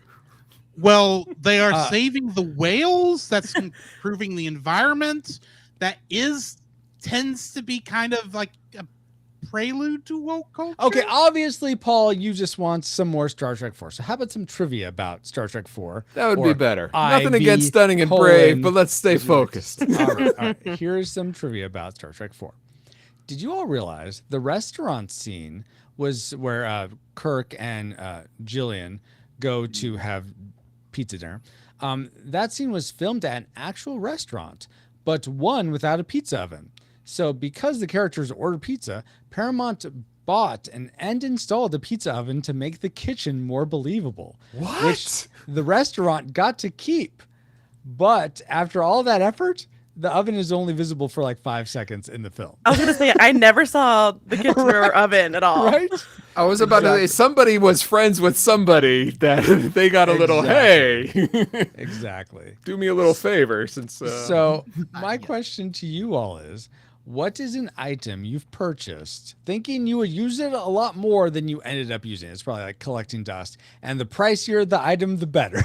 Well, they are saving the whales. That's improving the environment. that tends to be kind of like a prelude to woke culture. Okay, obviously, Paul, you just want some more Star Trek 4. So how about some trivia about Star Trek 4? That would be better. Nothing IV against Stunning and Brave, but let's stay focused. All right. Here's some trivia about Star Trek 4. Did you all realize the restaurant scene was where Kirk and Jillian go to have pizza dinner? That scene was filmed at an actual restaurant, but one without a pizza oven. So because the characters ordered pizza, Paramount bought and installed a pizza oven to make the kitchen more believable. What? Which the restaurant got to keep. But after all that effort, the oven is only visible for like 5 seconds in the film. I was going to say, I never saw the kitchen or oven at all. Right? I was about to say, somebody was friends with somebody that they got a little, hey. Exactly. Do me a little favor since. So my question to you all is, what is an item you've purchased thinking you would use it a lot more than you ended up using? It's probably like collecting dust. And the pricier the item, the better.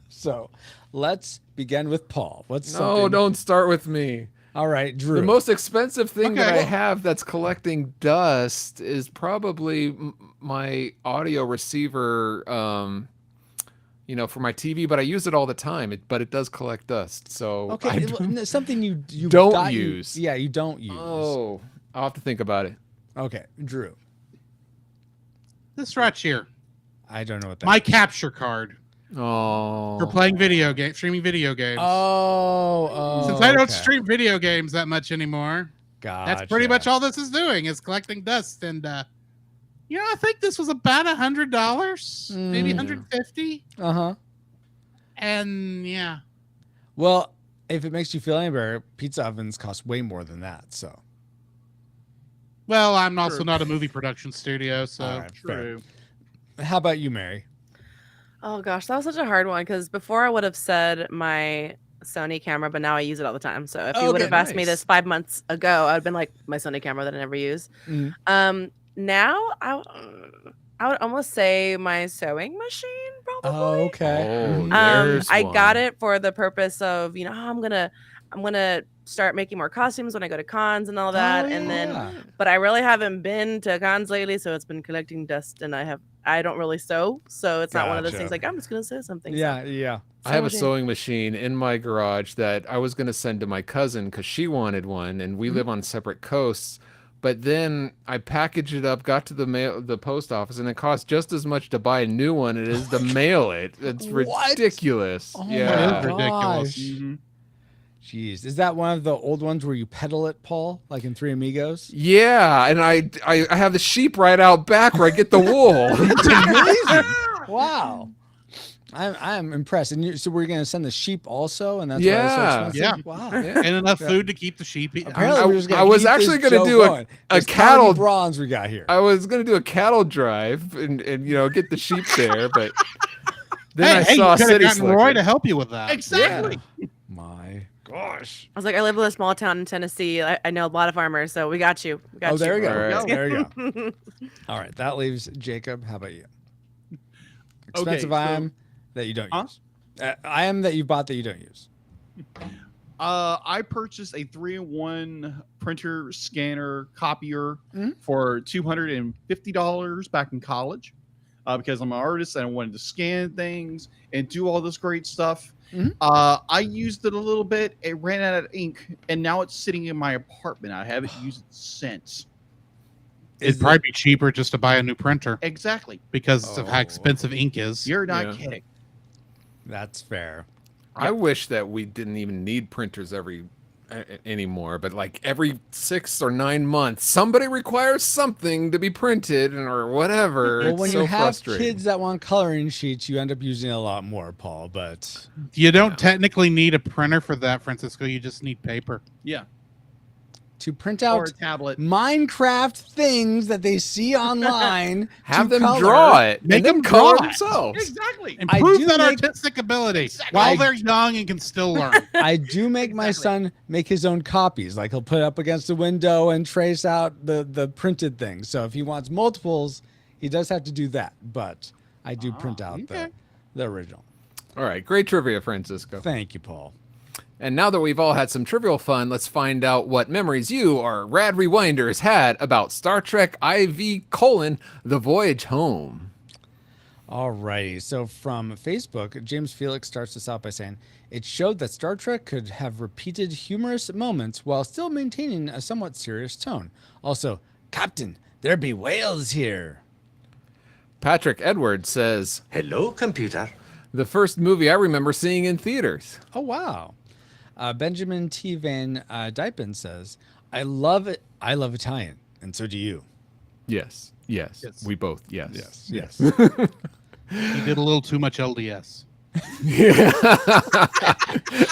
So let's begin with Paul. No, don't start with me. All right, Drew. The most expensive thing that I have that's collecting dust is probably my audio receiver, for my TV, but I use it all the time. But it does collect dust. So something you don't use. You don't use. Oh, I'll have to think about it. Okay, Drew. This right here. I don't know what that My is. capture card. Oh. For playing streaming video games. Oh. Since I don't stream video games that much anymore. Gotcha. That's pretty much all this is doing, is collecting dust. And I think this was about $100, maybe $150. Uh-huh. And yeah. Well, if it makes you feel any better, pizza ovens cost way more than that. So. Well, I'm also not a movie production studio, so right, true. How about you, Mary? Oh gosh, that was such a hard one because before I would have said my Sony camera, but now I use it all the time. So if you would have asked me this 5 months ago, I'd been like my Sony camera that I never use. Mm-hmm. Now I would almost say my sewing machine, probably. Oh, okay. I got it for the purpose of I'm gonna start making more costumes when I go to cons and all that, but I really haven't been to cons lately, so it's been collecting dust, and I don't really sew, so it's not one of those things like I'm just gonna sew something. Yeah. I have a sewing machine in my garage that I was gonna send to my cousin because she wanted one, and we live on separate coasts. But then I packaged it up, got to the post office, and it cost just as much to buy a new one as it is to mail it. It's ridiculous. Oh, yeah, ridiculous. Mm-hmm. Jeez, is that one of the old ones where you pedal it, Paul, like in Three Amigos? Yeah, and I have the sheep right out back where I get the wool. It's amazing. Wow. I'm impressed. And so we're going to send the sheep also, and that's why it's so expensive? Yeah. Wow. And enough food to keep the sheep. Apparently I was actually going to do a cattle bronze we got here. I was going to do a cattle drive and get the sheep there, but then I saw City Slicker. Roy to help you with that. Exactly. Yeah. My gosh. I was like, I live in a small town in Tennessee. I know a lot of farmers, so we got you. There you go. Right. There you go. All right, that leaves Jacob. How about you? Expensive item that you don't use. Item that you bought that you don't use. I purchased a 3-in-1 printer, scanner, copier for $250 back in college because I'm an artist and I wanted to scan things and do all this great stuff. I used it a little bit. It ran out of ink, and now it's sitting in my apartment. I haven't used it since. It'd probably be cheaper just to buy a new printer. Exactly. Because of how expensive ink is. You're not kidding. That's fair. I wish that we didn't even need printers anymore, but like every 6 or 9 months, somebody requires something to be printed or whatever. Well, when it's you so have frustrating. kids that want coloring sheets, you end up using a lot more, Paul. But you don't technically need a printer for that, Francisco. You just need paper. Yeah. To print out or a tablet. Minecraft things that they see online. Have them color. draw it. Make them color draw it. themselves. Exactly. Improve that artistic ability while they're young and can still learn. I do make my son make his own copies. Like he'll put it up against the window and trace out the printed things. So if he wants multiples, he does have to do that. But I do print out the original. All right. Great trivia, Francisco. Thank you, Paul. And now that we've all had some trivial fun, let's find out what memories you, our rad rewinders, had about Star Trek IV: The Voyage Home. Alrighty, so from Facebook, James Felix starts us out by saying, it showed that Star Trek could have repeated humorous moments while still maintaining a somewhat serious tone. Also, Captain, there be whales here. Patrick Edwards says, Hello, computer. the first movie I remember seeing in theaters. Oh, wow. Benjamin T. Van Dypen says, I love it. I love Italian, and so do you. Yes. We both, Yes. You did a little too much LDS. Yeah.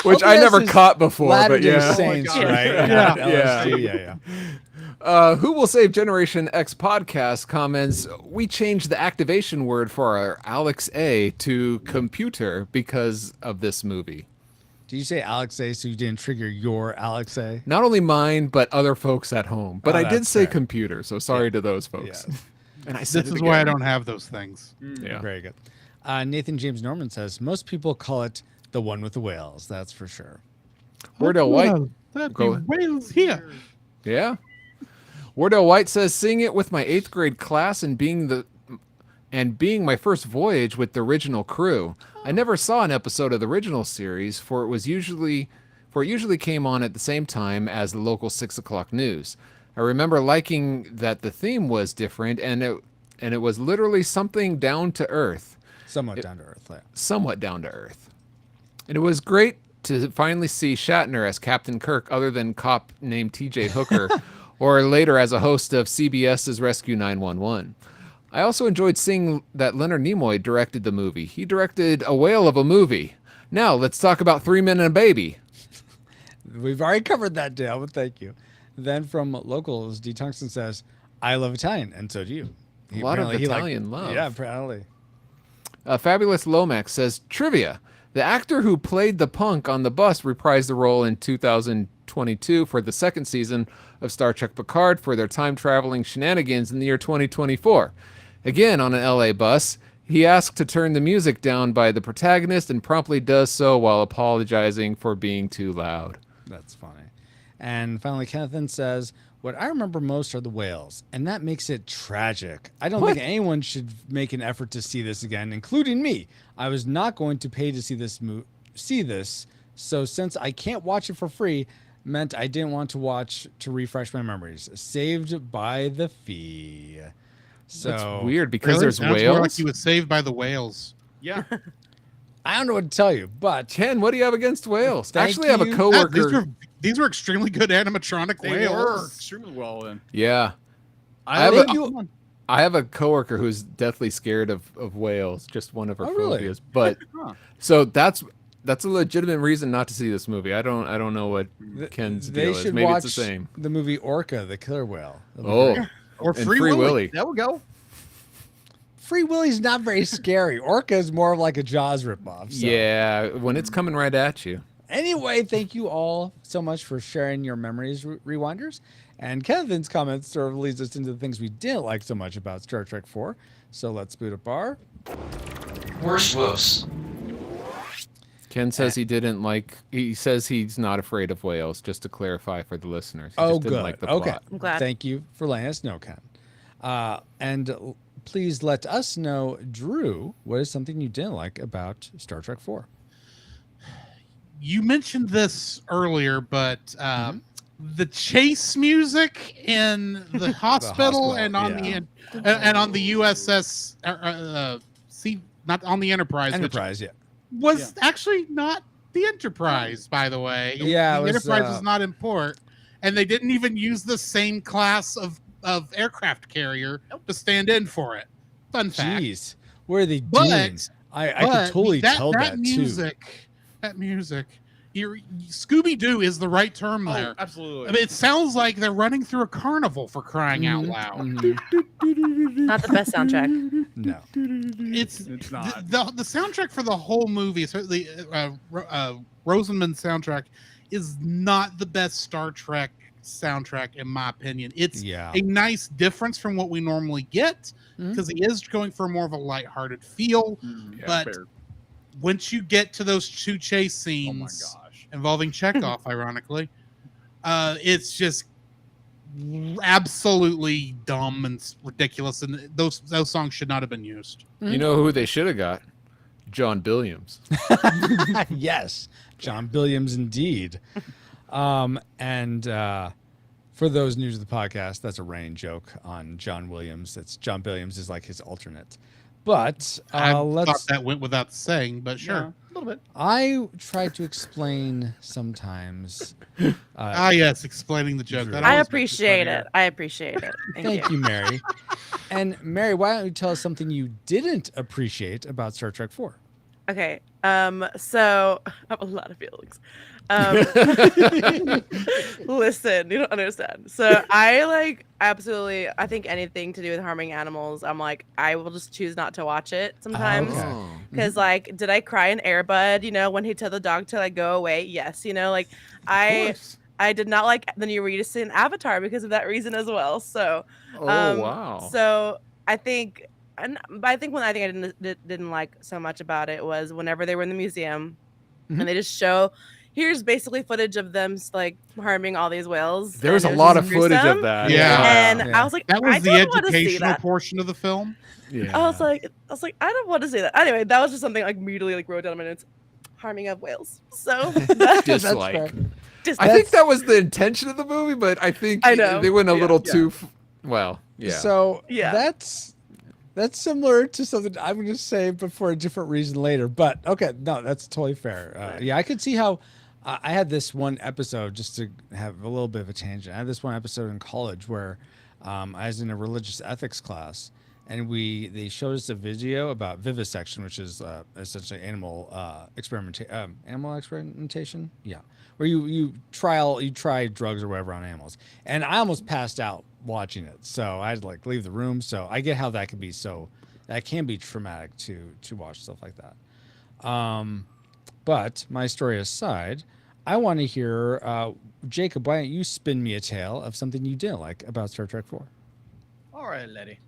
Which I never caught before, but yeah. Saints, right? Yeah. Yeah. Who Will Save Generation X podcast comments, we changed the activation word for our Alex A to computer because of this movie. Did you say Alex A so you didn't trigger your Alex A? Not only mine, but other folks at home. But I did say fair. computer, so sorry to those folks. Yeah. And I said This it is why I again. don't have those things. Yeah. Very good. Nathan James Norman says, most people call it the one with the whales. That's for sure. Wardell White. That Go- whales here. Yeah. Wardell White says, seeing it with my 8th grade class and being my first voyage with the original crew. I never saw an episode of the original series, for it usually came on at the same time as the local 6 o'clock news. I remember liking that the theme was different, and it was literally something down to earth. Somewhat down to earth. Yeah. Somewhat down to earth. And it was great to finally see Shatner as Captain Kirk, other than cop named T.J. Hooker, or later as a host of CBS's Rescue 911. I also enjoyed seeing that Leonard Nimoy directed the movie. He directed a whale of a movie. Now, let's talk about 3 Men and a Baby. We've already covered that, Dale, but thank you. Then from locals, D. Tungsten says, I love Italian, and so do you. A lot of Italian love. Yeah, apparently. Fabulous Lomax says, trivia. The actor who played the punk on the bus reprised the role in 2022 for the second season of Star Trek Picard for their time-traveling shenanigans in the year 2024. Again, on an LA bus, he asked to turn the music down by the protagonist and promptly does so while apologizing for being too loud. That's funny. And finally, Kennethan says, what I remember most are the whales, and that makes it tragic. I don't think anyone should make an effort to see this again, including me. I was not going to pay to see this, so since I can't watch it for free, meant I didn't want to watch to refresh my memories. Saved by the fee. So That's weird because Really? there's Sounds whales. more like he was saved by the whales. Yeah. I don't know what to tell you, but Ken, what do you have against whales? Thank Actually, I have a you. coworker. These were extremely good animatronic They were whales. extremely well in. Yeah. I I have a coworker who's deathly scared of whales. Just one of her Oh, really? phobias. But Huh. so that's a legitimate reason not to see this movie. I don't know what Ken's they deal is. should Maybe watch it's the same. the movie Orca, the killer whale. Oh, Or and Free Free Willy. Willy. There we go. Free Willy's not very scary. Orca is more of like a Jaws ripoff. So. Yeah, when it's coming right at you. Anyway, thank you all so much for sharing your memories, Rewinders. And Kevin's comments sort of leads us into the things we didn't like so much about Star Trek 4. So let's boot up our... Worst whoops. Ken says he says he's not afraid of whales, just to clarify for the listeners. He Oh, just didn't good. like the Okay. plot. I'm glad. Thank you for letting us know, Ken. And please let us know, Drew, what is something you didn't like about Star Trek 4? You mentioned this earlier, but the chase music in the hospital and on yeah. and on the USS not on the Enterprise, Enterprise, yeah. was actually not the Enterprise, by the way. Yeah, the it was, Enterprise was not in port, and they didn't even use the same class of aircraft carrier to stand in for it. Fun fact. Jeez, what are they But- doing? I could totally tell that music, too. That music. Scooby-Doo is the right term there. Oh, absolutely. I mean, it sounds like they're running through a carnival, for crying out loud. Not the best soundtrack. No. It's not. the soundtrack for the whole movie, certainly Rosenman soundtrack, is not the best Star Trek soundtrack in my opinion. It's a nice difference from what we normally get because he is going for more of a lighthearted feel. But once you get to those two chase scenes, involving Chekhov, ironically. It's just absolutely dumb and ridiculous, and those songs should not have been used. You know who they should have got? John Billiams. Yes, John Billiams indeed. And for those new to the podcast, that's a running joke on John Williams. That's John Billiams is like his alternate. But I thought that went without saying, but sure. Yeah, a little bit. I try to explain sometimes. Yes, explaining the joke. That I always appreciate makes it. I appreciate it. Thank you, Mary. And Mary, why don't you tell us something you didn't appreciate about Star Trek 4? Okay. So I have a lot of feelings. Listen, you don't understand. So I think anything to do with harming animals, I'm like, I will just choose not to watch it sometimes. Because like, did I cry in Air Bud, when he told the dog to like go away? Yes, like I did not like the new Regis in Avatar because of that reason as well. So wow. So I think I didn't like so much about it was whenever they were in the museum and they just show here's basically footage of them like harming all these whales. There was a lot of footage of that. Yeah. And I was like, that was I the don't want to see educational that. portion of the film. Yeah. I was like, I don't want to see that. Anyway, that was just something like immediately like wrote down my notes. Harming of whales. So Dislike. I think that was the intention of the movie, but I think they went a little too well. Yeah. So that's similar to something I'm going to say, but for a different reason later. But okay, no, that's totally fair. Yeah, I could see how I had this one episode, just to have a little bit of a tangent. I had this one episode in college where I was in a religious ethics class, and they showed us a video about vivisection, which is essentially animal experimentation. Yeah, where you try drugs or whatever on animals, and I almost passed out watching it, so I had to like leave the room. So I get how that can be traumatic to watch stuff like that. But my story aside, I want to hear Jacob, why don't you spin me a tale of something you didn't like about Star Trek 4? All right, Letty.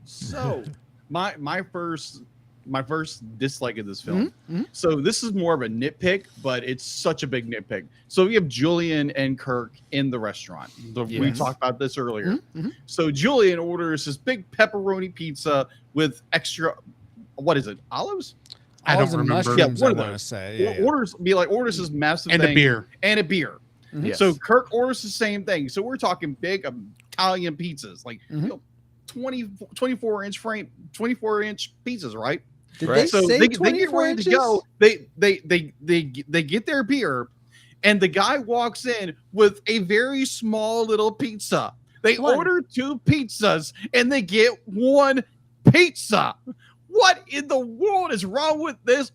So my first dislike of this film. So this is more of a nitpick, but it's such a big nitpick. So we have Julian and Kirk in the restaurant. We talked about this earlier. So Julian orders this big pepperoni pizza with extra, what is it, olives? I don't remember. Yeah, one of those. Orders this massive and thing. A beer. Yes. So Kirk orders the same thing. So we're talking big Italian pizzas, like 24-inch frame, 24-inch pizzas, right? Did they say they 24 get ready inches? to go. They get their beer, and the guy walks in with a very small little pizza. They order 2 pizzas, and they get 1 pizza. What in the world is wrong with this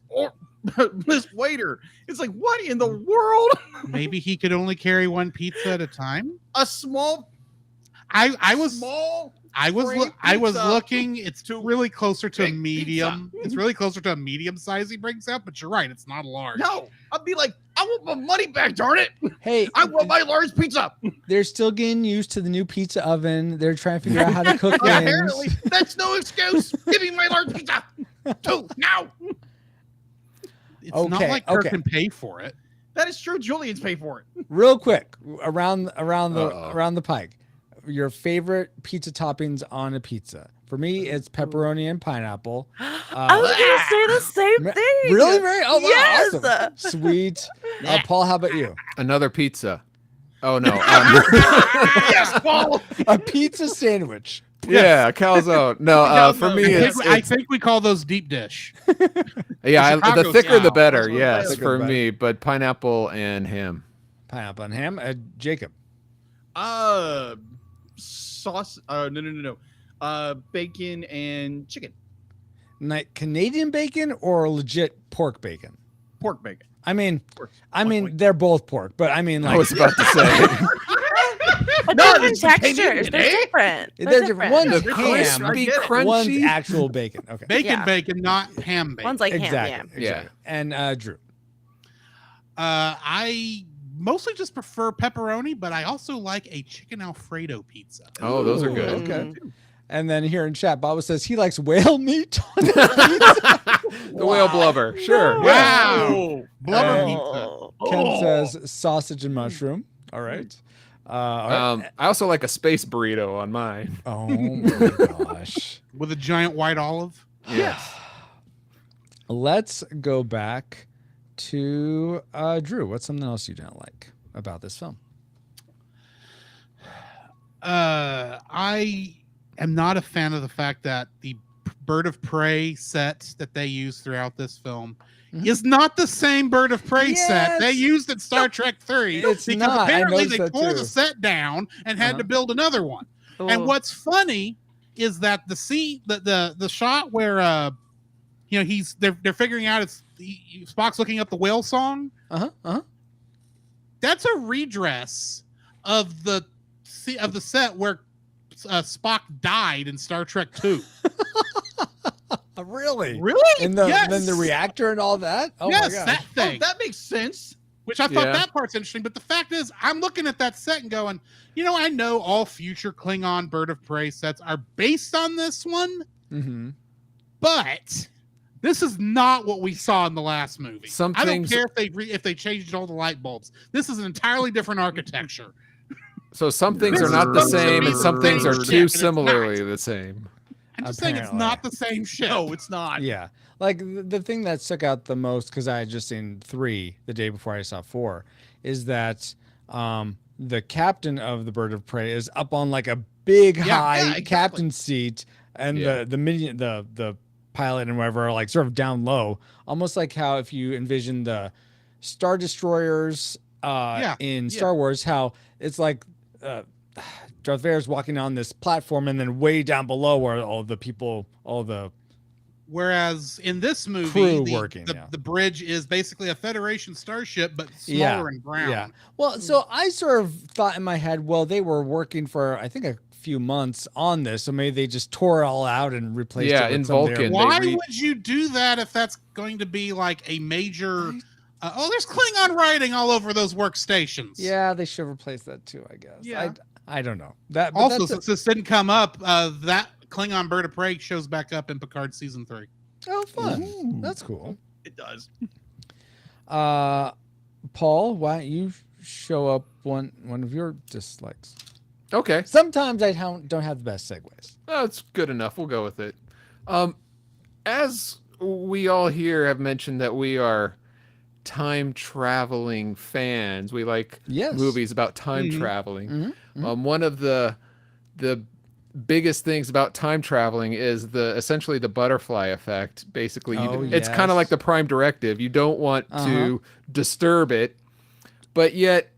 this waiter? It's like, what in the world? Maybe he could only carry 1 pizza at a time. A small. I was looking. It's to really closer to a medium. pizza. It's really closer to a medium size he brings out. But you're right. It's not a large. No, I'd be like, I want my money back, darn it. Hey, I want my large pizza. They're still getting used to the new pizza oven. They're trying to figure out how to cook things. Apparently, that's no excuse. Give me my large pizza. 2 now. It's not like Kirk can pay for it. That is true. Julian's pay for it. Real quick, around the pike, your favorite pizza toppings on a pizza? For me, it's pepperoni and pineapple. I was gonna say the same thing. Really, Mary? Oh, wow, yes. awesome. Sweet. Paul, how about you? Another pizza. Oh no. Yes, Paul. A pizza sandwich. Yeah, calzone. No, for me, I think we call those deep dish. Yeah, the thicker the style. better. Yes, Thicker for the me. But pineapple and ham. Pineapple and ham. Jacob. Sauce. No. Bacon and chicken. Canadian bacon or legit pork bacon? Pork bacon. I mean, they're both pork, but I mean, like, I was about to say. But No, different it's textures. Canadian, They're eh? different. they're different. One's They're ham, crispy, crunchy. one's actual bacon. Okay, Bacon, not ham bacon. One's like exactly. ham. Yeah. And Drew. I mostly just prefer pepperoni, but I also like a chicken Alfredo pizza. Oh, those are good. Okay. And then here in chat, Baba says he likes whale meat on the pizza. The whale blubber. Sure. Wow. Blubber pizza. Oh. Ken says sausage and mushroom. All right. All right. I also like a space burrito on mine. Oh my gosh. With a giant white olive. Yes. Let's go back to Drew. What's something else you didn't like about this film? I am not a fan of the fact that the bird of prey set that they use throughout this film is not the same bird of prey set they used in Star Trek 3. It's because not. I apparently noticed they that tore too. the set down and had to build another one. And Ooh. what's funny is that the scene, the shot where they're figuring out Spock's looking up the whale song. That's a redress of the set where Spock died in Star Trek 2. Really? Really? And then Yes. the reactor and all that? Oh Yes, my gosh. that thing. Oh, that makes sense. Which I thought Yeah. that part's interesting, but the fact is, I'm looking at that set and going, I know all future Klingon Bird of Prey sets are based on this one, Mm-hmm. but this is not what we saw in the last movie. Some I don't things- care if they changed all the light bulbs. This is an entirely different architecture. So some things are not the same, and some things are Yeah, too and it's similarly the same. I'm just saying it's not the same shit. No, it's not. Yeah. Like the thing that stuck out the most, because I had just seen 3 the day before I saw 4, is that the captain of the Bird of Prey is up on like a big high exactly. captain seat, and the pilot and whatever are like sort of down low, almost like how if you envision the Star Destroyers in Star Wars, how it's like Darth Vader's walking on this platform, and then way down below are all the people, all the Whereas in this movie, crew the, working, the, yeah. the bridge is basically a Federation starship, but smaller and brown. Yeah. Well, so I sort of thought in my head, well, they were working for, I think, a few months on this, so maybe they just tore it all out and replaced it with in some of their- Vulcan. Why would you do that if that's going to be like a major? There's Klingon writing all over those workstations. Yeah, they should replace that too, I guess. Yeah. I don't know. That but Also, that's since this didn't come up, that Klingon Bird of Prey shows back up in Picard season 3. oh, fun. That's cool. It does. Paul, why don't you show up one of your dislikes? Okay. Sometimes I don't have the best segues. That's good enough. We'll go with it. As we all here have mentioned that we are time traveling fans. We like movies about time traveling. One of the biggest things about time traveling is essentially the butterfly effect. Basically, it's kind of like the Prime Directive. You don't want to disturb it, but yet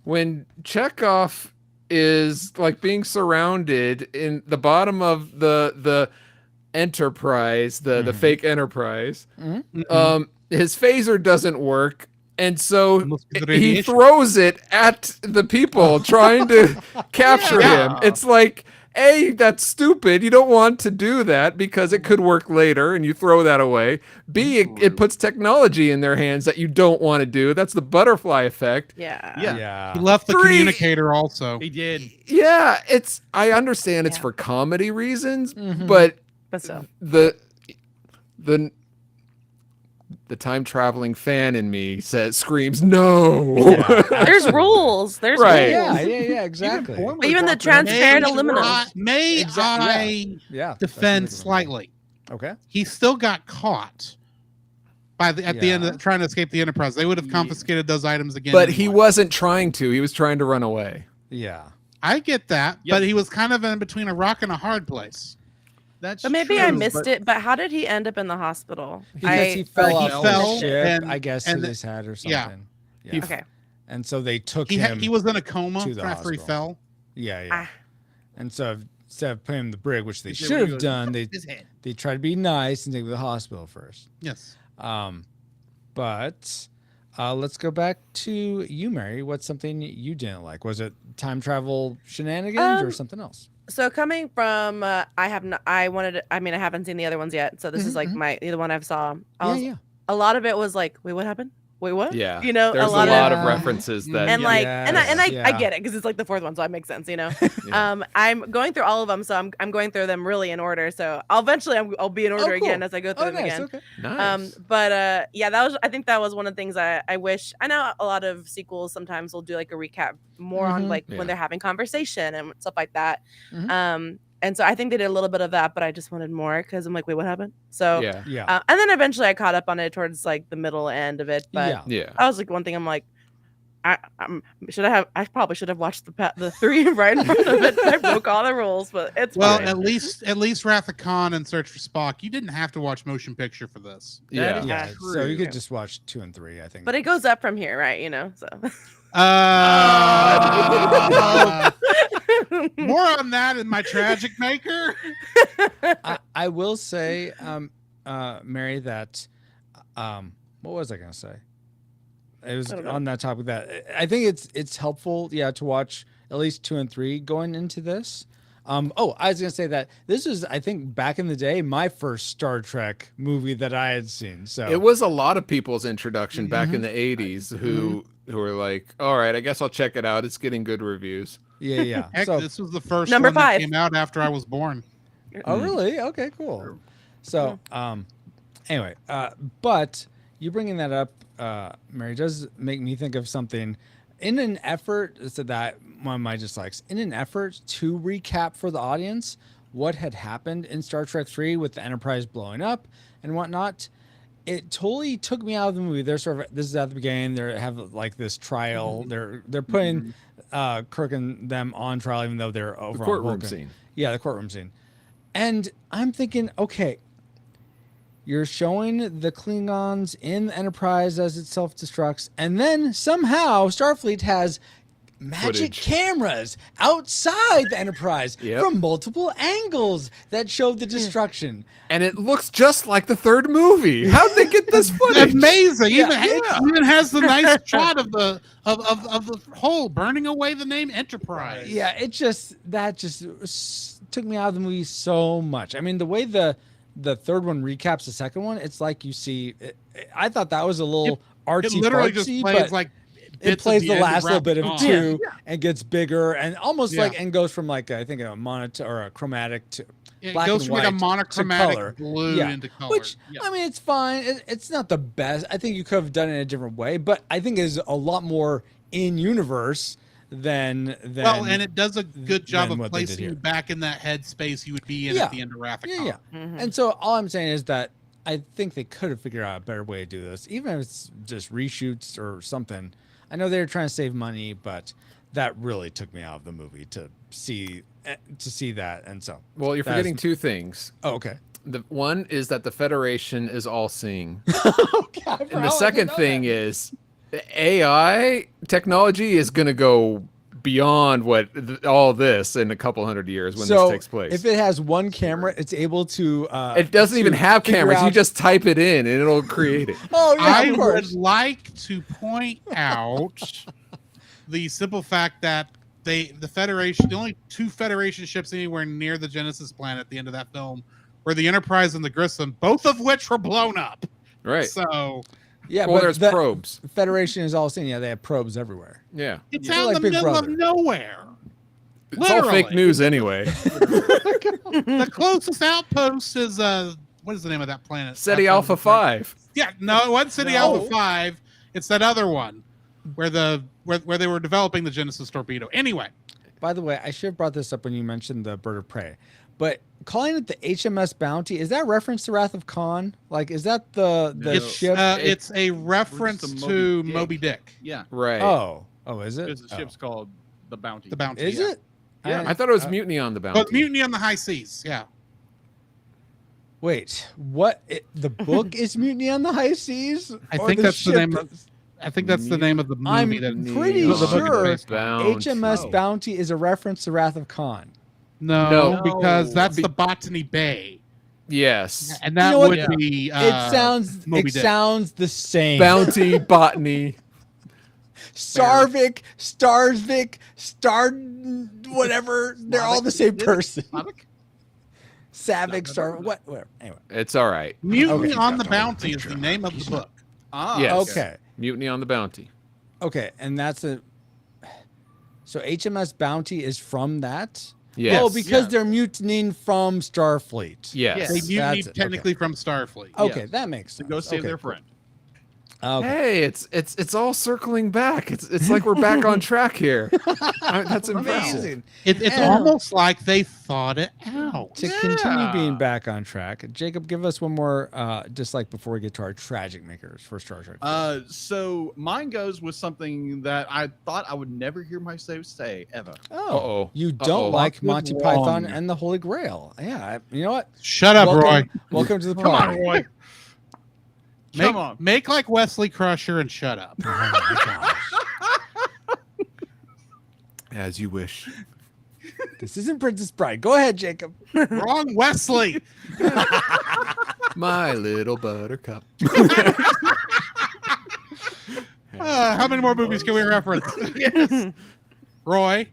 when Chekhov is like being surrounded in the bottom of the Enterprise, the fake Enterprise, his phaser doesn't work, and so he throws it at the people trying to capture him. It's like, A, that's stupid. You don't want to do that because it could work later, and you throw that away. B, it puts technology in their hands that you don't want to do. That's the butterfly effect. Yeah. He left the communicator also. He did. Yeah, I understand it's for comedy reasons, but so the time traveling fan in me screams no. There's rules. There's Right. rules. Yeah, exactly. Even the transparent aluminum. May I defend slightly? Okay. He still got caught at the end of trying to escape the Enterprise. They would have confiscated those items again. But he wasn't trying to. He was trying to run away. Yeah. I get that, but he was kind of in between a rock and a hard place. That's But maybe I missed it. But how did he end up in the hospital? Because he fell off the ship, and- I guess, and hit his head or yeah. something. He- Okay. And so they took He him. he was in a coma to the after he hospital. fell. Yeah. And so instead of putting him in the brig, which they They should were have gonna done, cut his head. they tried to be nice and take him to the hospital first. Yes. But let's go back to you, Mary. What's something you didn't like? Was it time travel shenanigans or something else? So coming from, I haven't seen the other ones yet. So this is like the one I've saw. A lot of it was like, wait, what happened? wait, what? Yeah, You know, there's a lot of references that, and like, I yeah. get it because it's like the fourth one, so that makes sense, you know. Yeah. I'm going through all of them, so I'm going through them really in order. So I'll eventually I'll be in order again as I go through them nice, again. Okay. Nice. But yeah, I think that was one of the things I wish. I know a lot of sequels sometimes will do like a recap more on like when they're having conversation and stuff like that. And so I think they did a little bit of that, but I just wanted more because I'm like, wait, what happened? So yeah. and then eventually I caught up on it towards like the middle end of it. But Yeah. I was like, one thing I'm like, I probably should have watched the 3 right in front of it. I broke all the rules, but it's fine. at least Wrath of Khan and Search for Spock, you didn't have to watch motion picture for this. Yeah. So you could just watch 2 and 3, I think. But it goes up from here, right? You know, so. More on that in my Tragic Maker. I will say, Mary, that what was I gonna say? It was on that topic that I think it's helpful, to watch at least 2 and 3 going into this. I was gonna say that this is, I think, back in the day, my first Star Trek movie that I had seen. So it was a lot of people's introduction back in the 80s who were like, all right, I guess I'll check it out. It's getting good reviews. Yeah. Heck, So this was the first Number one that 5 came out after I was born. Oh, really? Okay, cool. So, anyway, but you bringing that up, Mary, does make me think of something. In an effort, so that one of my dislikes, in an effort to recap for the audience what had happened in Star Trek 3 with the Enterprise blowing up and whatnot, it totally took me out of the movie. They're sort of, this is at the beginning, they have like this trial. They're putting Kirk and them on trial, even though they're over The on courtroom Vulcan. scene. Yeah, the courtroom scene. And I'm thinking, okay, you're showing the Klingons in the Enterprise as it self-destructs, and then somehow Starfleet has magic cameras outside the Enterprise from multiple angles that show the destruction. And it looks just like the third movie. How'd they get this footage? Amazing. It even has the nice shot of the hole burning away the name Enterprise. Yeah, that just took me out of the movie so much. I mean, the way the third one recaps the second one, it's like you see. I thought that was a little artsy. It literally just fartsy, plays but like it plays the end last little bit of wrapped 2 and gets bigger and almost Yeah. like and goes from like I think a monotone or a chromatic to It black goes and from like a white to monochromatic color. blue into color. Which I mean, it's fine. It's not the best. I think you could have done it in a different way, but I think it's a lot more in universe than well, and it does a good job than of what they did placing you here. back in that headspace you would be in at the end of Wrath of Khan. Yeah. And so all I'm saying is that I think they could have figured out a better way to do this, even if it's just reshoots or something. I know they were trying to save money, but that really took me out of the movie to see that. And so, well, you're forgetting 2 things. Oh, okay. The one is that the Federation is all seeing. God, and the second thing is AI technology is going to go beyond all this in a couple hundred years when this takes place. If it has one camera, it's able to. It doesn't even have cameras. You just type it in and it'll create it. Oh yeah, I of course. would like to point out the simple fact that the Federation, the only 2 Federation ships anywhere near the Genesis planet at the end of that film were the Enterprise and the Grissom, both of which were blown up. Right. So. Yeah, well, but there's probes. Federation is all seen. Yeah, they have probes everywhere. Yeah. It's out in the middle of nowhere. It's all fake news anyway. The closest outpost is what is the name of that planet? SETI Alpha 5. Yeah, no, it wasn't SETI Alpha 5. It's that other one where they were developing the Genesis torpedo. Anyway. By the way, I should have brought this up when you mentioned the bird of prey. But calling it the HMS Bounty, is that reference to Wrath of Khan? Like, is that the ship? It's a reference to Moby Dick. Yeah. Right. Oh, is it? Because the ship's called the Bounty. The Bounty. Is yeah. it? Yeah, I thought it was Mutiny on the Bounty. But Mutiny on the High Seas, yeah. Wait, what? The book is Mutiny on the High Seas? I think that's the name of. I think that's the name of the movie. I'm pretty sure HMS Bounty is a reference to Wrath of Khan. No, because that's the Botany Bay. Yes, and that would be. It sounds the same. Bounty, Botany, Starsvik, whatever. They're all the same person. Savick, whatever. Anyway, it's all right. Mutiny on the Bounty is the name of the book. Yes. Okay. Mutiny on the Bounty. Okay, and that's a. So HMS Bounty is from that. Yes. Oh, because Yeah. they're mutinying from Starfleet. Yes. They mutinied That's it, technically from Starfleet. Okay, Yes. that makes To sense. go save Okay, their cool. friend. Okay. Hey, it's all circling back. It's like we're back on track here. That's impressive. Amazing. It's Yeah. almost like they thought it out. To continue being back on track, Jacob, give us one more, just like before we get to our tragic makers for Star Trek. So mine goes with something that I thought I would never hear myself say ever. Uh-oh. You don't like Walk Monty with Python wrong. and the Holy Grail. Yeah, you know what? Shut up, welcome, Roy. Welcome to the Come on, party. Roy. Come on. Make like Wesley Crusher and shut up. Oh my gosh. As you wish. This isn't Princess Bride. Go ahead, Jacob. Wrong, Wesley. My little buttercup. How many more movies can we reference? Yes. Roy.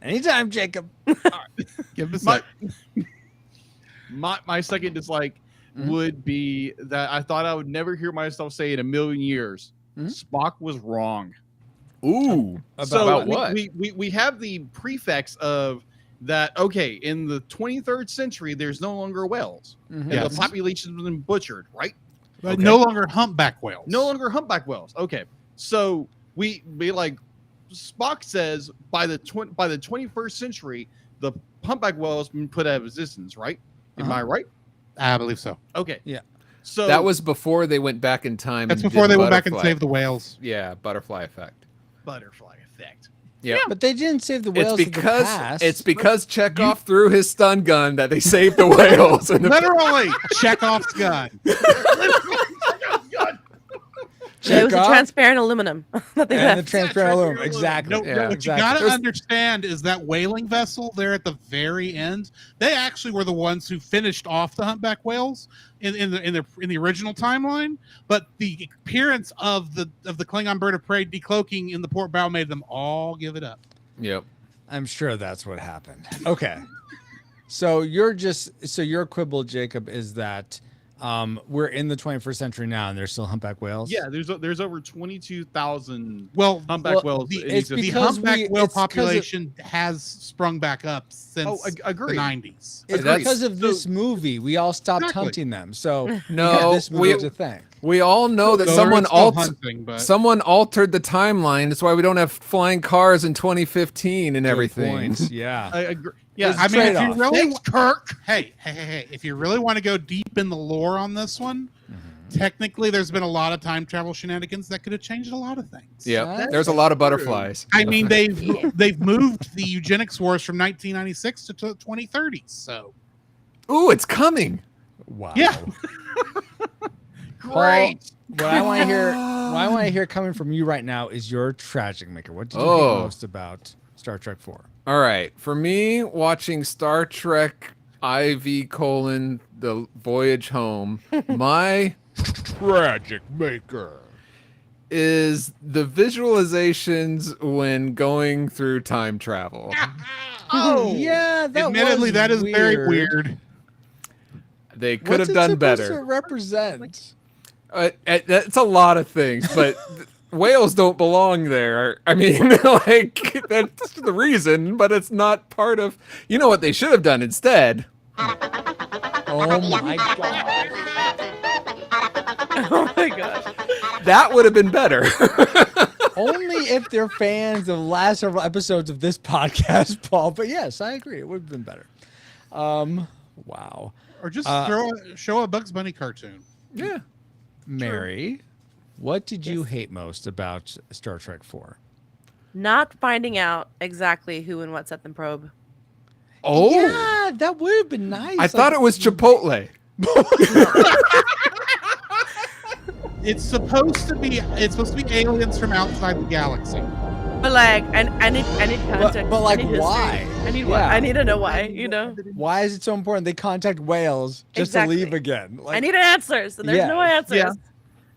Anytime, Jacob. Give us My, my second dislike would be that I thought I would never hear myself say in a million years. Spock was wrong. Ooh. So what? we have the prefix of that. Okay, in the 23rd century, there's no longer whales, and Yes. the population's been butchered. Right? But no longer humpback whales. No longer humpback whales. Okay, so we like Spock says by the 21st century, the humpback whale has been put out of existence. Right? Am I right? I believe so. Okay. Yeah. So That was before they went back in time. That's and before did they went back and butterfly. saved the whales. Yeah, butterfly effect. butterfly effect. Yeah, But they didn't save the whales. It's because Chekhov threw his stun gun that they saved the whales. In the Literally, Chekhov's gun. It was a transparent aluminum that they and the left. transparent aluminum. Exactly. No, Yeah, what exactly. you got to There's- understand is that whaling vessel there at the very end. They actually were the ones who finished off the humpback whales in the original timeline. But the appearance of the Klingon bird of prey decloaking in the port bow made them all give it up. Yep. I'm sure that's what happened. Okay. So your quibble, Jacob, is that we're in the 21st century now and there's still humpback whales? Yeah, there's over 22,000 humpback whales. The humpback whale population has sprung back up since the 90s. It's because of this movie. We all stopped hunting them. So No, this movie was a thing. We all know that No, someone it's still hunting, but- someone altered the timeline. That's why we don't have flying cars in 2015 and everything. point. Yeah. I agree. Yeah, I mean, if you really, Thanks, Kirk. hey, if you really want to go deep in the lore on this one, technically, there's been a lot of time travel shenanigans that could have changed a lot of things. Yeah, there's a lot of butterflies. I mean, they've moved the eugenics wars from 1996 to 2030. So, ooh, it's coming. Wow. Yeah. Great. What I want to hear coming from you right now is your tragic maker. What did you Oh. hate most about Star Trek 4? All right, for me, watching Star Trek IV : The Voyage Home, my tragic maker is the visualizations when going through time travel. Oh, yeah. That admittedly, was that is very weird. They could What's have it done supposed better. to represent? It's a lot of things, but whales don't belong there. I mean, like, that's the reason, but it's not part of. You know what they should have done instead? Oh my god. Oh my gosh. That would have been better. Only if they're fans of the last several episodes of this podcast, Paul. But yes, I agree. It would have been better. Wow. Or just show a Bugs Bunny cartoon. Yeah. Mary, what did you hate most about Star Trek 4? Not finding out exactly who and what set them probe. Oh, Yeah, that would have been nice. I thought it was Chipotle. It's supposed to be aliens from outside the galaxy. But like, I need context. but, like, I need history. why? I need Yeah. I need to know why. You know, Why is it so important? They contact whales just Exactly. to leave again. Like, I need answers, and there's no Yeah. answers. Yeah.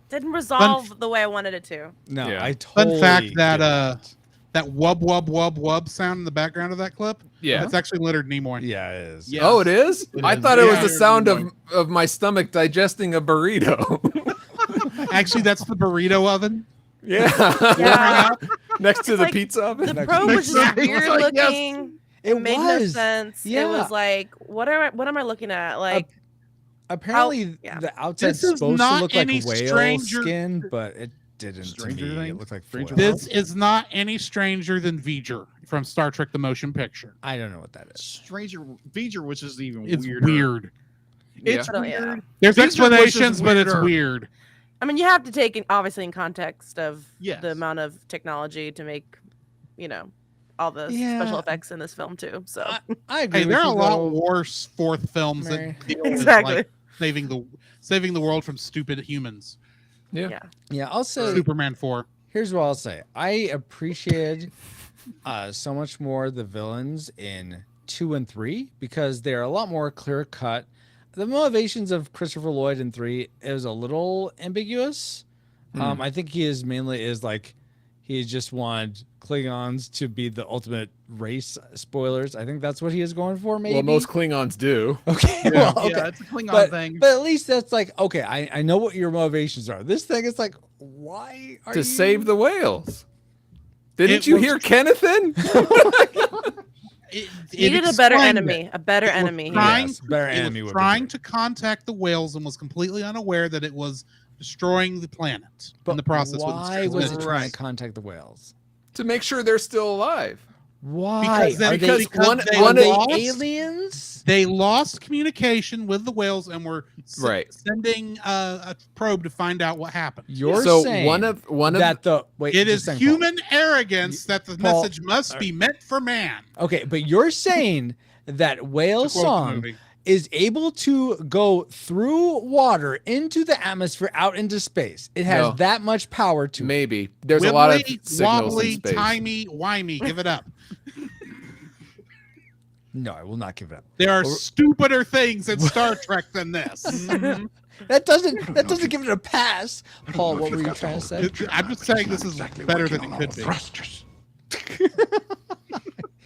Didn't resolve the way I wanted it to. no, Yeah. I totally Fun fact get that it. that wub wub wub wub sound in the background of that clip Yeah. It's actually Leonard Nimoy. Yeah, it is. Yeah. Oh, it is? I is. thought it was Yeah. the sound of my stomach digesting a burrito. Actually, that's the burrito oven. Yeah. Yeah. Next to It's the like pizza oven. The probe was just Exactly. weird Like, yes. looking. It made no was. sense. Yeah. It was like, what am I looking at? Like, Apparently, yeah. the outside's This is supposed to not look like any whale stranger- skin, but it didn't Stranger to me. It Things? looked like Stranger foil. This is not any stranger than V'ger from Star Trek: The Motion Picture. I don't know what that is. Stranger V'ger, which is even It's weirder. weird. It's I don't- yeah. weird. There's V'ger, which is explanations, but it's weirder. weird. I mean, you have to take it obviously in context of Yes. the amount of technology to make, all the Yeah. special effects in this film too. So I agree. Hey, with there are you, a lot though. worse fourth films Mary. that deal with, Exactly. like, saving the world from stupid humans. Yeah, I'll say. Superman 4. Here's what I'll say. I appreciated so much more the villains in 2 and 3 because they're a lot more clear cut. The motivations of Christopher Lloyd in 3 is a little ambiguous. I think he just wanted Klingons to be the ultimate race. Spoilers. I think that's what he is going for. Maybe. Well, most Klingons do. Okay. Well, okay. Yeah, it's a Klingon but, thing. but at least that's like, okay, I know what your motivations are. This thing is like, why are To you save the whales. Didn't It you was- hear Kennethan? It needed a better explained enemy, it. a better It was enemy. trying- Yes, better It enemy was would be trying great. to contact the whales and was completely unaware that it was destroying the planet in the process. with its Why was it transmission. trying to contact the whales? To make sure they're still alive. Why? Because then- Are they, because one, they are they lost- aliens? They lost communication with the whales and were Right. sending a probe to find out what happened. You're So saying one of that the wait. It just is saying, human arrogance that the Paul, message must be meant for man. Paul. Okay, but you're saying that whale To quote the song movie. is able to go through water into the atmosphere out into space. It has No. that much power to it. Maybe. There's a lot of Wibbly, signals wobbly, in space. timey, wimey. Give it up. No, I will not give it up. There are Or- stupider things in Star Trek than this. That doesn't give it a pass. Paul, what were you trying to say? I'm just saying this is better than it could be.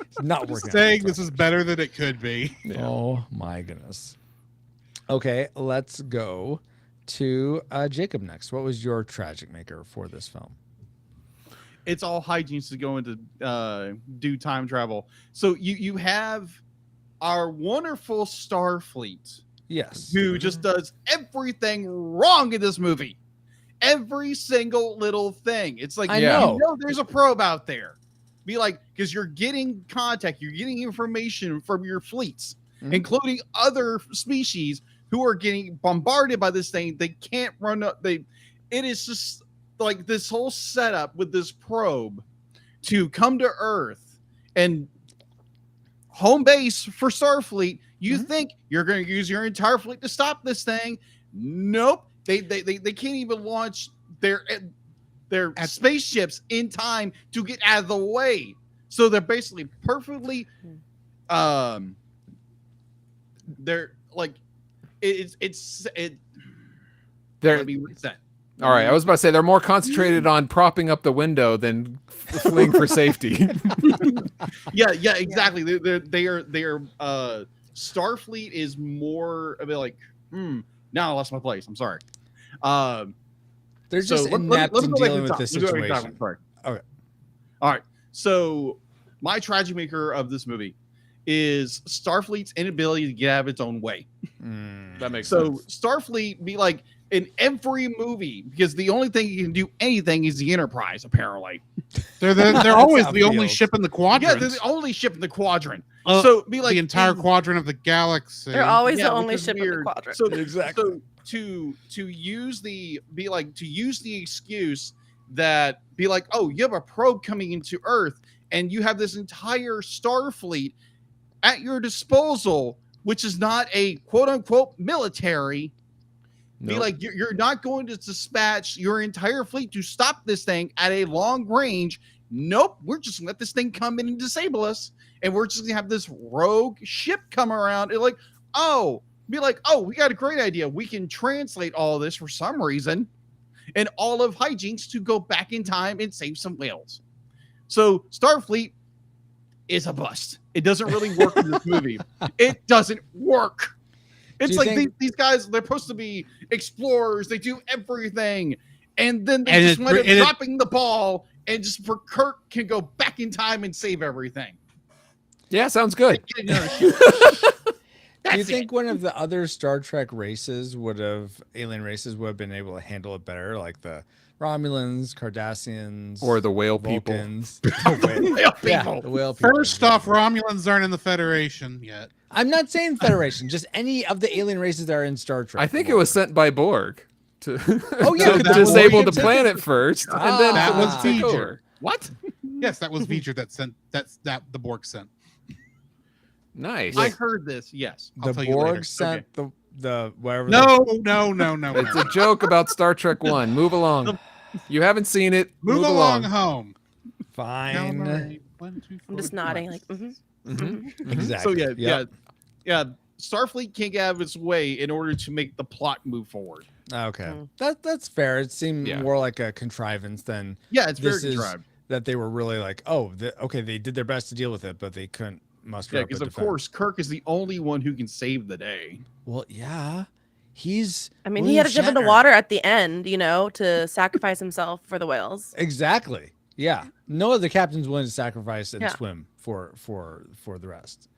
It's not working. Saying this is better than it could be. Oh my goodness. Okay, let's go to Jacob next. What was your tragic maker for this film? It's all hijinks to go into do time travel. So you have our wonderful Starfleet, Yes. who just does everything wrong in this movie. Every single little thing. It's like I you know. know there's a probe out there. Be like, because you're getting contact, you're getting information from your fleets, Mhm. including other species who are getting bombarded by this thing. They can't run up. It is just like this whole setup with this probe to come to Earth and home base for Starfleet. You think you're going to use your entire fleet to stop this thing? Nope. They can't even launch their spaceships in time to get out of the way. So they're basically perfectly they're like They're, let me reset. all right, I was about to say they're more concentrated on propping up the window than fleeing for safety. Yeah, exactly. They are Starfleet is more a bit like now I lost my place. I'm sorry. They're just inept in dealing with this situation. Sorry. Okay. All right. So my tragic maker of this movie is Starfleet's inability to get out of its own way. That makes So sense. Starfleet be like in every movie because the only thing you can do anything is the Enterprise. Apparently, They're always how it the only feels. ship in the yeah, quadrant. they're the only ship in the quadrant. Uh, So be like the entire in- quadrant of the galaxy. They're always Yeah, the which only is ship in the weird. quadrant. So Exactly. So to use the excuse that be like, oh, you have a probe coming into Earth and you have this entire Starfleet at your disposal, which is not a quote unquote military. Be Nope. like, you're not going to dispatch your entire fleet to stop this thing at a long range. Nope, we're just gonna let this thing come in and disable us, and we're just gonna have this rogue ship come around and like, oh, be like, oh, we got a great idea. We can translate all this for some reason, and all of hijinks to go back in time and save some whales. So Starfleet is a bust. It doesn't really work in this movie. It doesn't work. It's like these guys, they're supposed to be explorers. They do everything. And then they just wind up dropping the ball, and just for Kirk can go back in time and save everything. Yeah, sounds good. Do you think one of the other Star Trek alien races would have been able to handle it better? Like the Romulans, Cardassians, or the whale Vulcans, people. the whale people. First off, Romulans aren't in the Federation yet. I'm not saying Federation, just any of the alien races that are in Star Trek. I think it was sent by Borg to, to disable the planet first, and then that was take V'ger. over. What? Yes, that was V'ger that the Borg sent. Nice. I heard this. Yes, the Borg sent the whatever. No. It's a joke about Star Trek 1. Move along. You haven't seen it. Move along home. Fine. I'm just nodding, like, Exactly. So yeah. Starfleet can't get out of its way in order to make the plot move forward. Okay, that's fair. It seemed more like a contrivance than it's very contrived. That they were really like, okay, they did their best to deal with it, but they couldn't muster up a because of defense. course Kirk is the only one who can save the day. Well, yeah, he's. I mean, he had to jump in the water at the end, to sacrifice himself for the whales. Exactly. Yeah. No other captain's willing to sacrifice and swim for the rest.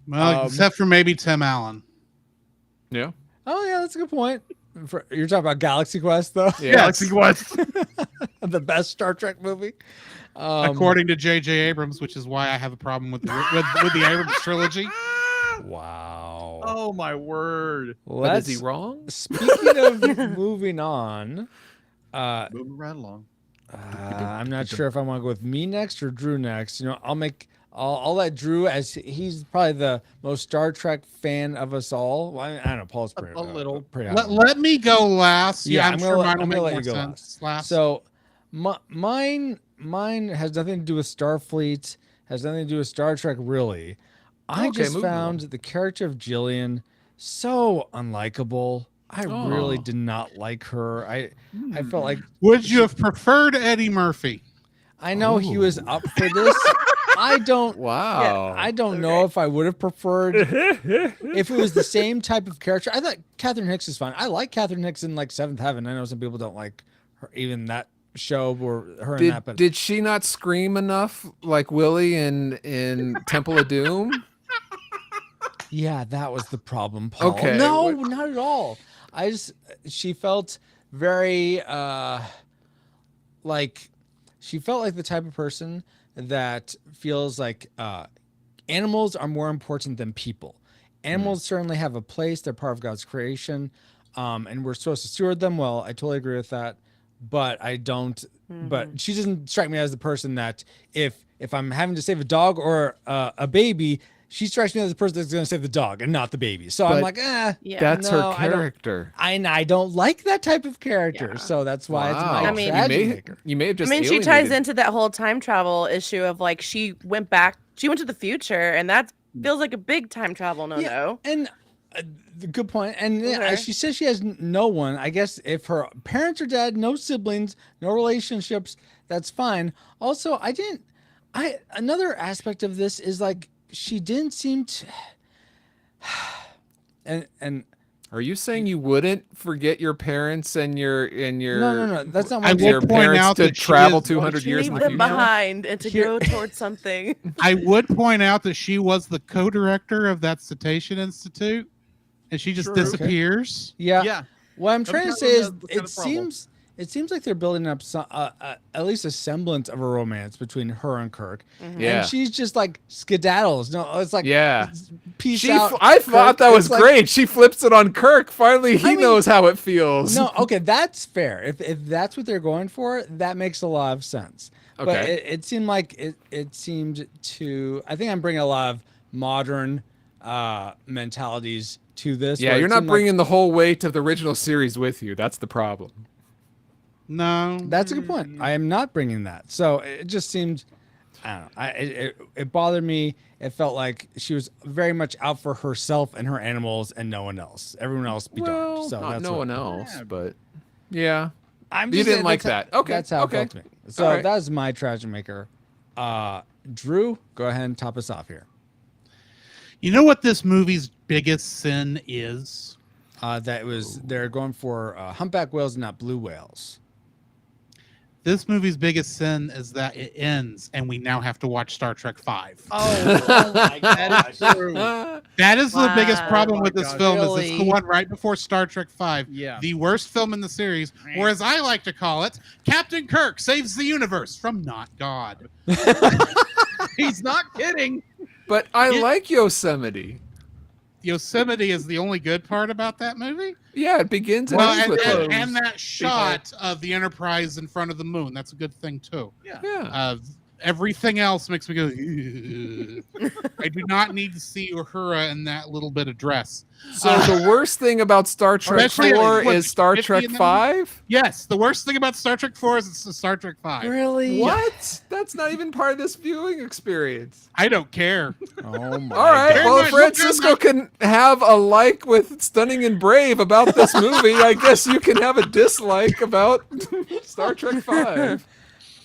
Well, except for maybe Tim Allen. Yeah. Oh yeah, that's a good point. You're talking about Galaxy Quest, though. Yeah, Galaxy Quest, the best Star Trek movie, according to J.J. Abrams, which is why I have a problem with the Abrams trilogy. Wow. Oh my word. But is he wrong? Speaking of moving on, moving right along. I'm not sure if I want to go with me next or Drew next. I'll let Drew, as he's probably the most Star Trek fan of us all. Well, I don't know, Paul's pretty a little. Pretty let me go last. Yeah, I'm sure mine will make let more you go sense. Last. So, mine has nothing to do with Starfleet. Has nothing to do with Star Trek, really. I just found the character of Jillian so unlikable. I really did not like her. I felt like. Would you have preferred Eddie Murphy? I know he was up for this. I don't. Wow. Yeah, I don't know if I would have preferred if it was the same type of character. I thought Catherine Hicks is fine. I like Catherine Hicks in like Seventh Heaven. I know some people don't like her, even that show or her in that. But did she not scream enough like Willie in Temple of Doom? Yeah, that was the problem, Paul. Okay. No, not at all. She felt very she felt like the type of person that feels like animals are more important than people. Animals certainly have a place. They're part of God's creation, and we're supposed to steward them well. I totally agree with that, but I don't. But she doesn't strike me as the person that if I'm having to save a dog or a baby, she strikes me as the person that's going to save the dog and not the baby. So I'm like, that's her character. I don't like that type of character. Yeah. So that's why it's my tragedy maker. You may have just. She ties into that whole time travel issue of like she went to the future, and that feels like a big time travel no. And good point. And she says she has no one. I guess if her parents are dead, no siblings, no relationships, that's fine. Also, another aspect of this is like, she didn't seem to and are you saying you wouldn't forget your parents and your no that's not what I will point out to that travel 200 years in the future behind and to go towards something. I would point out that she was the co-director of that Cetacean Institute, and she just disappears. Okay. Yeah. What I'm trying to say is it seems like they're building up at least a semblance of a romance between her and Kirk. And she's just like skedaddles. No, it's like peace out. I thought that was great. She flips it on Kirk. Finally, he knows how it feels. No, okay, that's fair. If that's what they're going for, that makes a lot of sense. Okay. But it seemed like it seemed to. I think I'm bringing a lot of modern mentalities to this. Yeah, you're not bringing the whole weight of the original series with you. That's the problem. No, that's a good point. I am not bringing that. So it just seemed, I don't know. It bothered me. It felt like she was very much out for herself and her animals and no one else. Everyone else be darned. So not that's no one else, but yeah. I'm you just didn't like that. Okay, that's how it felt to me. So that was my tragic maker. Drew, go ahead and top us off here. You know what this movie's biggest sin is? They're going for humpback whales, not blue whales. This movie's biggest sin is that it ends and we now have to watch Star Trek V. Oh my God. That is the biggest problem with this film. Really? Is it's the one right before Star Trek V. Yeah. The worst film in the series, or as I like to call it, Captain Kirk saves the universe from not God. He's not kidding. But I like Yosemite. Yosemite is the only good part about that movie. Yeah, it begins and ends with those. And that shot of the Enterprise in front of the moon. That's a good thing, too. Yeah. Everything else makes me go, "Ugh." I do not need to see Uhura in that little bit of dress. So the worst thing about Star Trek Especially 4 what, is Star 50 Trek in that 5? Yes, the worst thing about Star Trek 4 is it's Star Trek 5. Really? What? That's not even part of this viewing experience. I don't care. Oh my! All right, God. well, if Look, Francisco can have a like with Stunning and Brave about this movie, I guess you can have a dislike about Star Trek 5.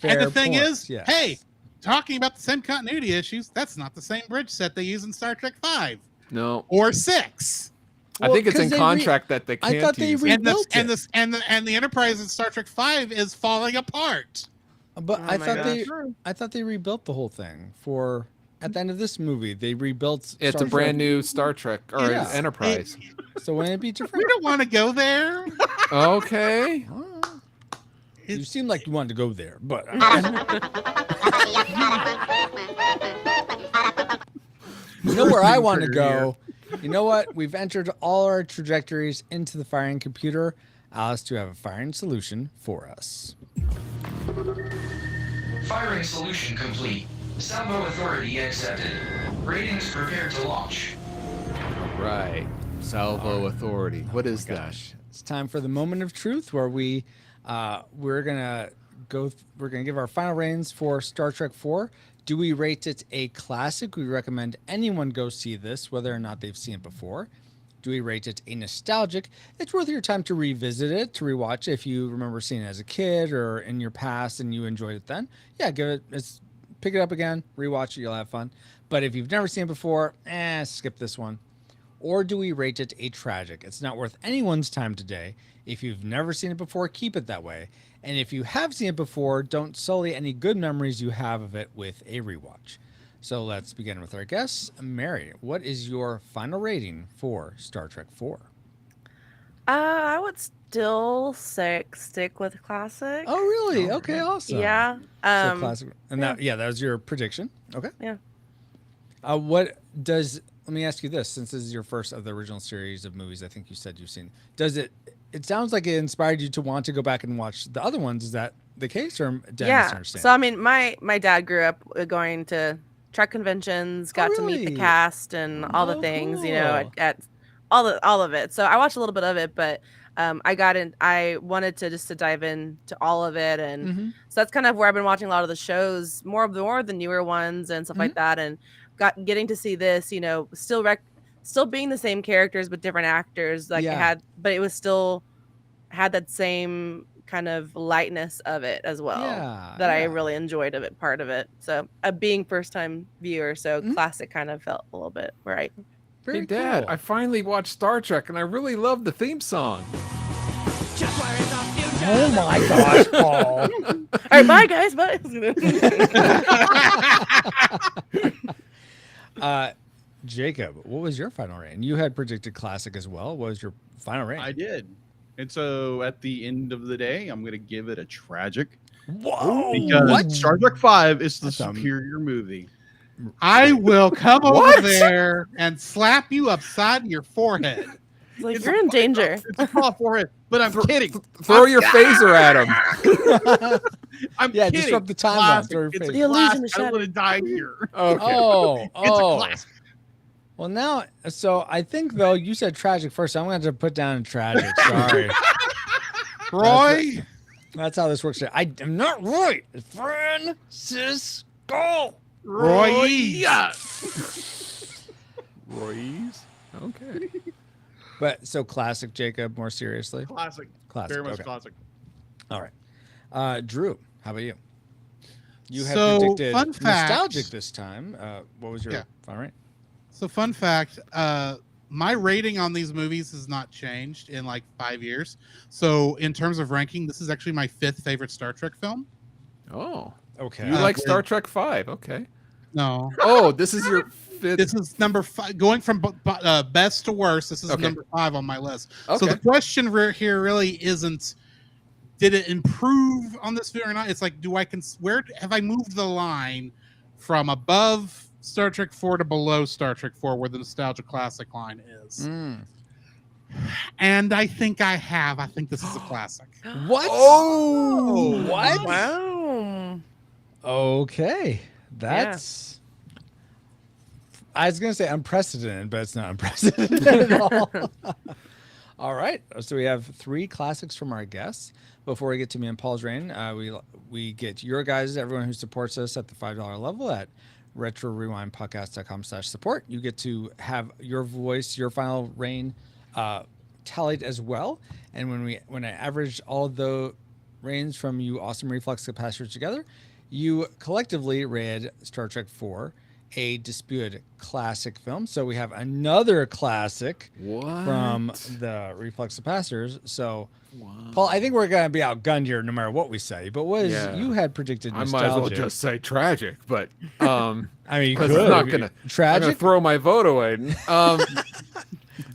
And the Fair thing point, is, yes. hey, talking about the same continuity issues, that's not the same bridge set they use in Star Trek 5 No. or 6. I think it's 'cause in they contract that they I can't thought they use it. And the Enterprise in Star Trek 5 is falling apart. But Oh I my thought gosh. I thought they rebuilt the whole thing for at the end of this movie. They rebuilt. It's Star a brand Trek. new Star Trek or Yeah. Enterprise. So wouldn't it be different? We don't want to go there. Okay. You seem like you wanted to go there, but you know where I want to go. You know what? We've entered all our trajectories into the firing computer. Alice, do you have a firing solution for us? Firing solution complete. Salvo authority accepted. Ratings prepared to launch. Right. Salvo Authority. What is that? Gosh, it's time for the moment of truth where we're gonna give our final ratings for Star Trek 4. Do we rate it a classic? We recommend anyone go see this, whether or not they've seen it before. Do we rate it a nostalgic? It's worth your time to revisit it, to rewatch it if you remember seeing it as a kid or in your past and you enjoyed it then. Yeah, pick it up again, rewatch it, you'll have fun. But if you've never seen it before, skip this one. Or do we rate it a tragic? It's not worth anyone's time today. If you've never seen it before, keep it that way. And if you have seen it before, don't sully any good memories you have of it with a rewatch. So let's begin with our guests. Mary, what is your final rating for Star Trek 4? I would still stick with classic. Oh, really? Okay, awesome. Yeah. So classic. And that was your prediction. Okay. Yeah. Let me ask you this, since this is your first of the original series of movies I think you said you've seen. It sounds like it inspired you to want to go back and watch the other ones. Is that the case, or did I misunderstand? So I mean, my dad grew up going to Trek conventions, got to meet the really? cast and all the things, cool. you know, at all of it. So I watched a little bit of it, but I wanted to dive into all of it, and so that's kind of where I've been watching a lot of the shows, more of the newer ones and stuff like that, and getting to see this, you know, still being the same characters but different actors, like but it was still had that same kind of lightness of it as well I really enjoyed part of it. So being first time viewer, so classic kind of felt a little bit right. Hey, Dad, I finally watched Star Trek and I really love the theme song. Oh my gosh, Paul. All right, bye guys, bye. Jacob, what was your final rating? You had predicted classic as well. What was your final rating? I did. And so at the end of the day, I'm going to give it a tragic. Whoa! Because Star Trek 5 is the superior movie. I will come over there and slap you upside your forehead. Like, you're in danger. It's a claw forehead, but I'm kidding. Throw your phaser at him. I'm kidding. Disrupt the timeline. Classic. Throw your It's a phaser. classic. I don't want to die here. Okay. It's a classic. Well, now, so I think, though, you said tragic first. So I'm going to have to put down tragic. Sorry. Roy? That's how this works. I am not Roy. It's Francisco. Roy. Roy's? Okay. But so classic, Jacob, more seriously? Classic. Classic. Very much Okay. classic. All right. Drew, how about you? You had So, predicted fun fact- nostalgic this time. What was your? Yeah. All right. So, fun fact: my rating on these movies has not changed in like 5 years. So, in terms of ranking, this is actually my 5th favorite Star Trek film. Oh, Okay. you like Star Trek 5? Okay. No. Oh, this is your 5th. This is number 5, going from best to worst. This is Okay. number 5 on my list. Okay. So the question here really isn't, did it improve on this film or not? It's like, where have I moved the line from above Star Trek 4 to below Star Trek 4, where the nostalgia classic line is? And I think I have. I think this is a classic. What? Oh, what? Wow. Okay, that's. I was gonna say unprecedented, but it's not unprecedented at all. All right, so we have 3 classics from our guests. Before we get to me and Paul's reign, we get your guys, everyone who supports us at the $5 level at retrorewindpodcast.com/support. You get to have your voice, your final reign, tallied as well. And when I averaged all of the reigns from you awesome reflex capacitors together, you collectively rated Star Trek 4 a disputed classic film. So we have another classic from the reflex capacitors. So Paul, I think we're gonna be outgunned here no matter what we say. But you had predicted nostalgic. I might as well just say tragic, but I mean, you could. I'm not gonna tragic. I'm gonna throw my vote away. I what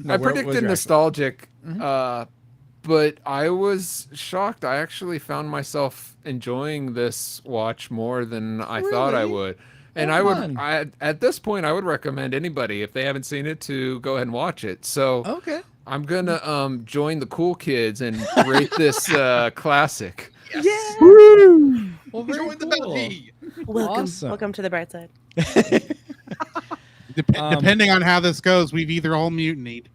was predicted your nostalgic, but I was shocked. I actually found myself enjoying this watch more than I thought I would. And at this point, I would recommend anybody, if they haven't seen it, to go ahead and watch it. So okay, I'm gonna join the cool kids and rate this classic. Yeah. Well, Join the Bellevue. Welcome to the bright side. Depending on how this goes, we've either all mutinied,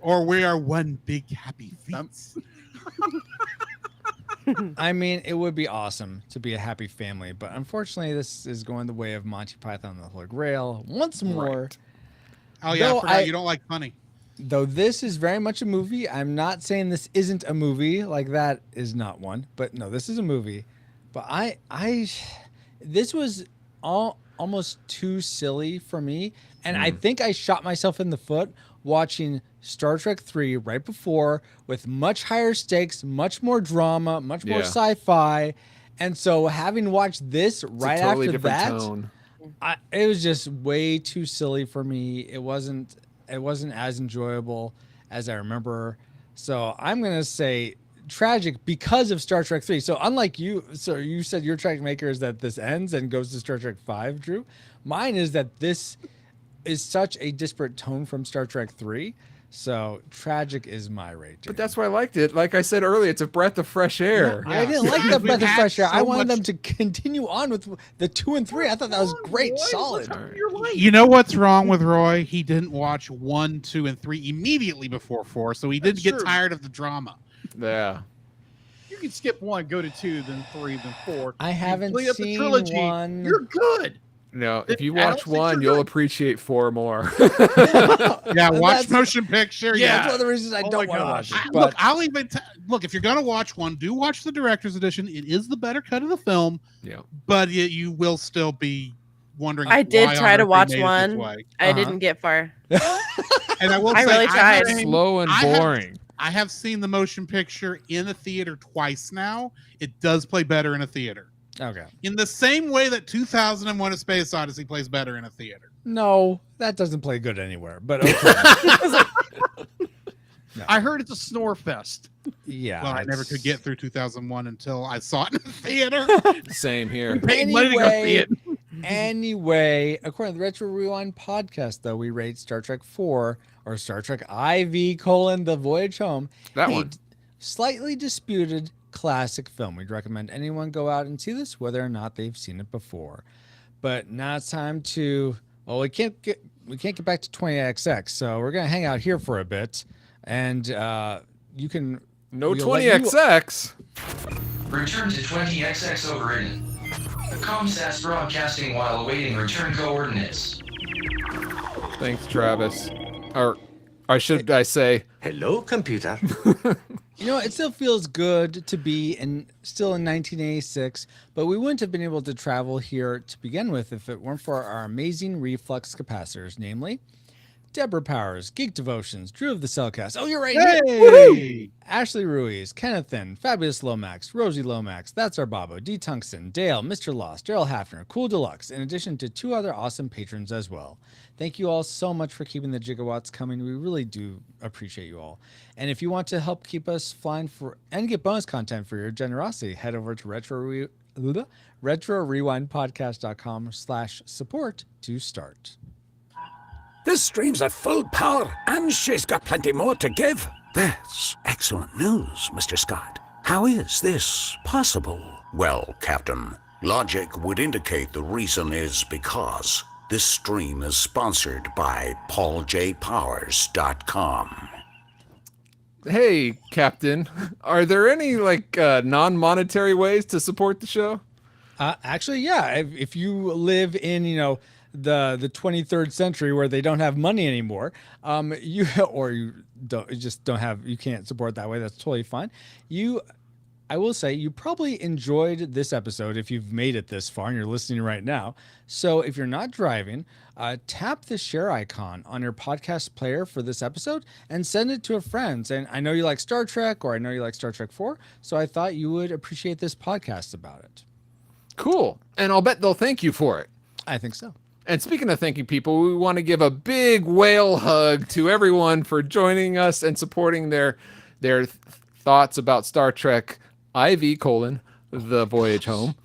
or we are one big happy feast. I mean, it would be awesome to be a happy family, but unfortunately, this is going the way of Monty Python and the Holy Grail once more. Right. Oh yeah, I forgot you don't like funny. Though this is very much a movie. I'm not saying this isn't a movie. Like, that is not one. But no, this is a movie. But this was almost too silly for me, and I think I shot myself in the foot watching Star Trek 3 right before, with much higher stakes, much more drama, much more sci-fi. And so having watched this right after that, it was just way too silly for me. It wasn't as enjoyable as I remember. So I'm going to say tragic because of Star Trek 3. So unlike you, so you said your tragic maker is that this ends and goes to Star Trek 5, Drew. Mine is that this is such a disparate tone from Star Trek 3. So tragic is my rating. But that's why I liked it. Like I said earlier, it's a breath of fresh air. I didn't like the breath of fresh air. I wanted them to continue on with the 2 and 3. I thought that was great, solid. You know what's wrong with Roy? He didn't watch 1, 2, and 3 immediately before 4, so he didn't get tired of the drama. Yeah. You can skip 1, go to 2, then 3, then 4. I haven't seen the trilogy. 1. You're good. No, if you watch 1, you'll appreciate 4 more. Yeah, watch motion picture. Yeah, that's one of the reasons I don't want to watch it. Look, I'll even look, if you're gonna watch 1, do watch the director's edition. It is the better cut of the film. Yeah, but you will still be wondering. I did why try to watch 1. I Uh-huh. didn't get far. And I will say, really tried. Slow and boring. I have seen the motion picture in a theater twice now. It does play better in a theater. Okay. In the same way that 2001: A Space Odyssey plays better in a theater. No, that doesn't play good anywhere. But okay. No. I heard it's a snore fest. Yeah. Well, I never could get through 2001 until I saw it in the theater. Same here. Anyway, according to the Retro Rewind podcast, though, we rate Star Trek 4 or Star Trek IV: The Voyage Home. That one. Slightly disputed classic film. We'd recommend anyone go out and see this, whether or not they've seen it before. But now it's time to. Well, we can't get back to 20XX, so we're gonna hang out here for a bit, and you can. No 20XX. Return to 20XX overridden. Comsats broadcasting while awaiting return coordinates. Thanks, Travis. Or should I say, hello, computer. You know, it still feels good to be still in 1986, but we wouldn't have been able to travel here to begin with if it weren't for our amazing reflux capacitors, namely Deborah Powers, Geek Devotions, Drew of the Cellcast. Oh, you're right. Hey! Ashley Ruiz, Kenneth Thin, Fabulous Lomax, Rosie Lomax, That's Our Babo, D. Tungsten, Dale, Mr. Lost, Daryl Hafner, Cool Deluxe, in addition to 2 other awesome patrons as well. Thank you all so much for keeping the gigawatts coming. We really do appreciate you all. And if you want to help keep us flying and get bonus content for your generosity, head over to retrorewindpodcast.com/support to start. This stream's at full power, and she's got plenty more to give. That's excellent news, Mr. Scott. How is this possible? Well, Captain, logic would indicate the reason is because this stream is sponsored by PaulJPowers.com. Hey, Captain, are there any non-monetary ways to support the show? Actually, yeah. If you live in, the 23rd century where they don't have money anymore, you can't support that way. That's totally fine. I will say you probably enjoyed this episode if you've made it this far and you're listening right now. So if you're not driving, tap the share icon on your podcast player for this episode and send it to a friend. And I know you like Star Trek, or I know you like Star Trek 4, so I thought you would appreciate this podcast about it. Cool. And I'll bet they'll thank you for it. I think so. And speaking of thanking people, we want to give a big whale hug to everyone for joining us and supporting their thoughts about Star Trek IV: The Voyage Home.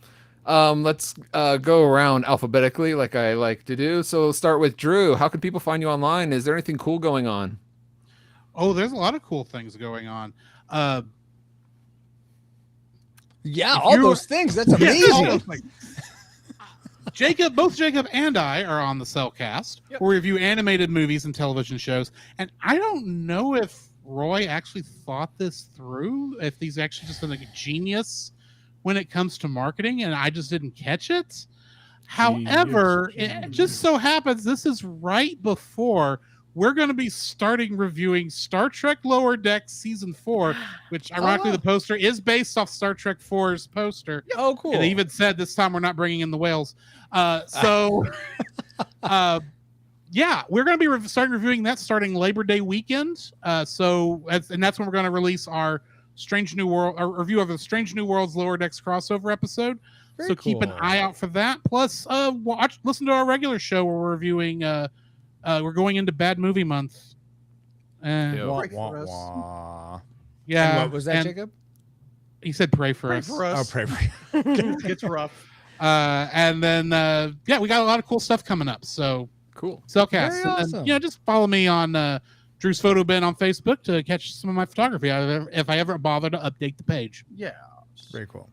Let's go around alphabetically like I like to do. So we'll start with Drew. How can people find you online? Is there anything cool going on? Oh, there's a lot of cool things going on. Yeah, all those things. That's amazing. Both Jacob and I are on the Cellcast, where we review animated movies and television shows. And I don't know if Roy actually thought this through, if he's actually just a genius when it comes to marketing, and I just didn't catch it. However, it just so happens this is right before we're going to be starting reviewing Star Trek Lower Decks Season 4, which ironically the poster is based off Star Trek 4's poster. Oh, cool. And they even said this time we're not bringing in the whales. Yeah, we're going to be starting reviewing that starting Labor Day weekend. And that's when we're going to release our review of the Strange New Worlds Lower Decks crossover episode. Very cool. Keep an eye out for that. Plus, listen to our regular show where we're reviewing... we're going into Bad Movie Month. Yeah. Yeah. And what was that, Jacob? He said pray for us. Oh, pray for you. It's rough. And then, we got a lot of cool stuff coming up. So cool. Cellcast. Very and awesome. then, just follow me on Drew's Photo Bin on Facebook to catch some of my photography if I ever bother to update the page. Yeah. Very cool.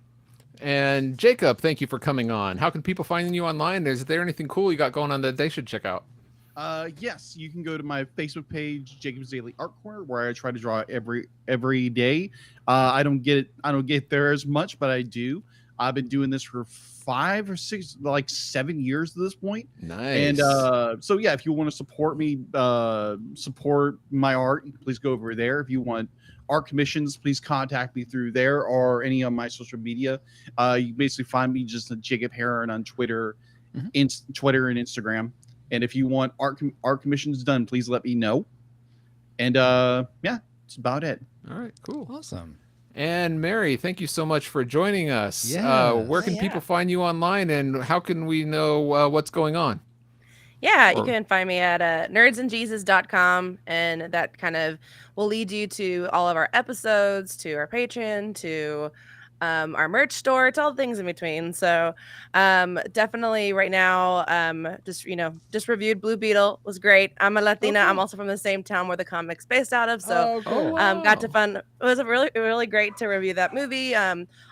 And Jacob, thank you for coming on. How can people find you online? Is there anything cool you got going on that they should check out? Yes, you can go to my Facebook page, Jacob's Daily Art Corner, where I try to draw every day. I don't get there as much, but I do. I've been doing this for 5 or 6, 7 years at this point. Nice. And so yeah, if you want to support me, support my art, please go over there. If you want art commissions, please contact me through there or any of my social media. You basically find me just a Jacob Heron on Twitter, Twitter and Instagram. And if you want art commissions done, please let me know. And that's about it. All right, cool. Awesome. And Mary, thank you so much for joining us. Yes. Where can people find you online, and how can we know what's going on? Yeah, you can find me at nerdsandjesus.com, and that kind of will lead you to all of our episodes, to our Patreon, to our merch store, to all the things in between. So definitely right now, just reviewed Blue Beetle. Was great. I'm a Latina. I'm also from the same town where the comic's based out of. So got to fun. It was really, really great to review that movie.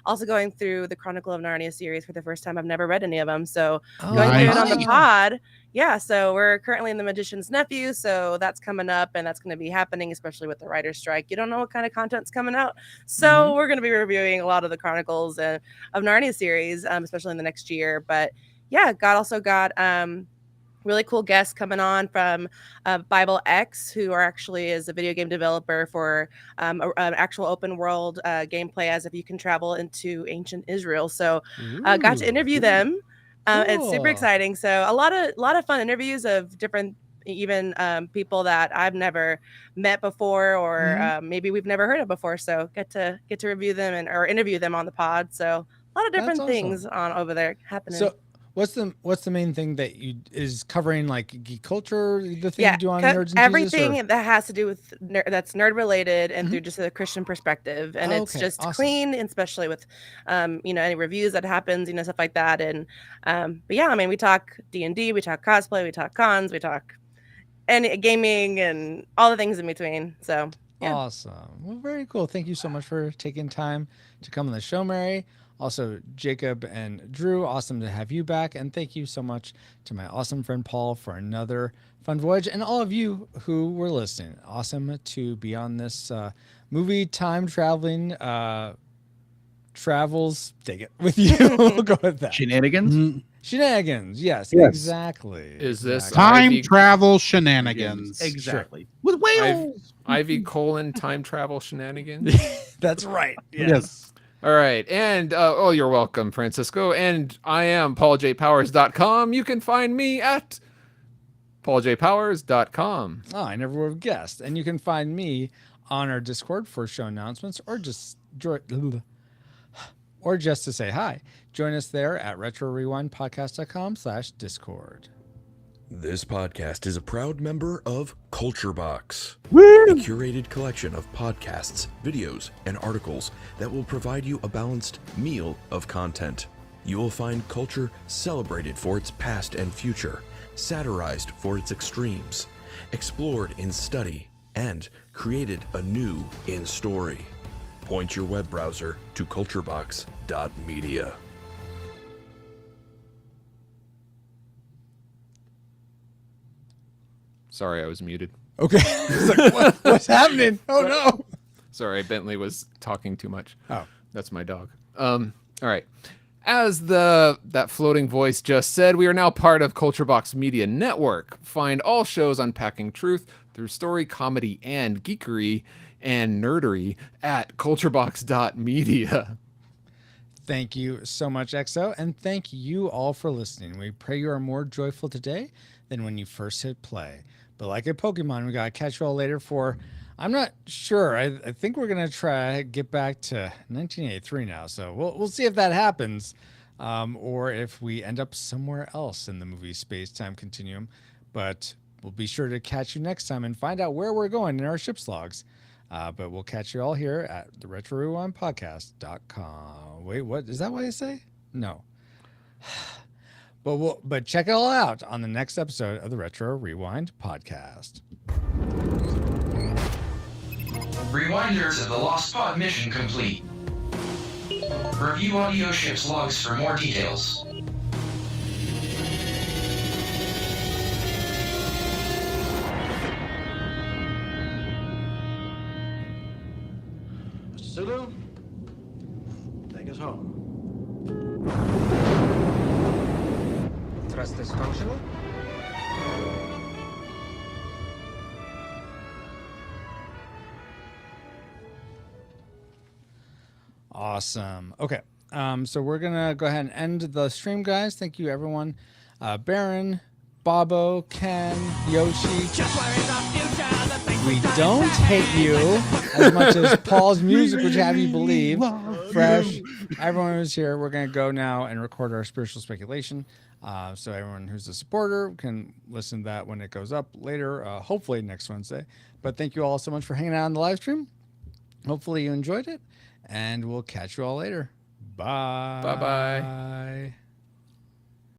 Also going through the Chronicle of Narnia series for the first time. I've never read any of them. So going through it on the pod. Yeah, so we're currently in The Magician's Nephew, so that's coming up, and that's going to be happening, especially with the writer's strike. You don't know what kind of content's coming out, so we're going to be reviewing a lot of the Chronicles of Narnia series, especially in the next year. But yeah, also got really cool guests coming on from Bible X, who is a video game developer for an actual open world gameplay as if you can travel into ancient Israel. So got to interview them. It's super exciting. So a lot of fun interviews of different even people that I've never met before or maybe we've never heard of before. So get to review them or interview them on the pod. So a lot of different things on over there happening. So what's the main thing that is covering, like geek culture, the thing you do on Nerds and everything Jesus, that has to do with that's nerd related and through just a Christian perspective, and it's just clean, especially with any reviews that happens, stuff like that. And but yeah, I mean, we talk D&D, we talk cosplay, we talk cons, we talk gaming and all the things in between. So yeah. Awesome. Well, very cool. Thank you so much for taking time to come on the show, Mary. Also, Jacob and Drew, awesome to have you back. And thank you so much to my awesome friend Paul for another fun voyage. And all of you who were listening. Awesome to be on this movie time traveling travels. Take it with you. We'll go with that. Shenanigans? Shenanigans. Yes, exactly. Is this time travel shenanigans? Exactly. With whales. Ivy colon time travel shenanigans. That's right. Yes. All right. And, you're welcome, Francisco. And I am pauljpowers.com. You can find me at pauljpowers.com. Oh, I never would have guessed. And you can find me on our Discord for show announcements or just to say hi. Join us there at retrorewindpodcast.com/Discord. This podcast is a proud member of Culture Box, a curated collection of podcasts, videos, and articles that will provide you a balanced meal of content. You will find culture celebrated for its past and future, satirized for its extremes, explored in study, and created anew in story. Point your web browser to culturebox.media. Sorry, I was muted. Okay. Like, what's happening? Oh, no. Sorry, Bentley was talking too much. Oh. That's my dog. All right. As that floating voice just said, we are now part of Culture Box Media Network. Find all shows unpacking truth through story, comedy, and geekery and nerdery at culturebox.media. Thank you so much, EXO, and thank you all for listening. We pray you are more joyful today than when you first hit play. But like a Pokemon, we gotta catch you all later for, I'm not sure. I think we're gonna try get back to 1983 now. So we'll see if that happens, or if we end up somewhere else in the movie space-time continuum. But we'll be sure to catch you next time and find out where we're going in our ship's logs. But we'll catch you all here at the retrorewindpodcast.com. Wait, what is that what I say? No. But check it all out on the next episode of the Retro Rewind Podcast. Rewinders of the Lost Pod mission complete. Review audio ship's logs for more details. Sulu, take us home. Thrust is functional. Awesome. Okay. So we're gonna go ahead and end the stream, guys. Thank you, everyone. Baron, Bobo, Ken, Yoshi. We don't hate you as much as Paul's music would have you believe. Fresh. Everyone who's here, we're going to go now and record our spiritual speculation. So everyone who's a supporter can listen to that when it goes up later, hopefully next Wednesday. But thank you all so much for hanging out on the live stream. Hopefully you enjoyed it, and we'll catch you all later. Bye. Bye-bye.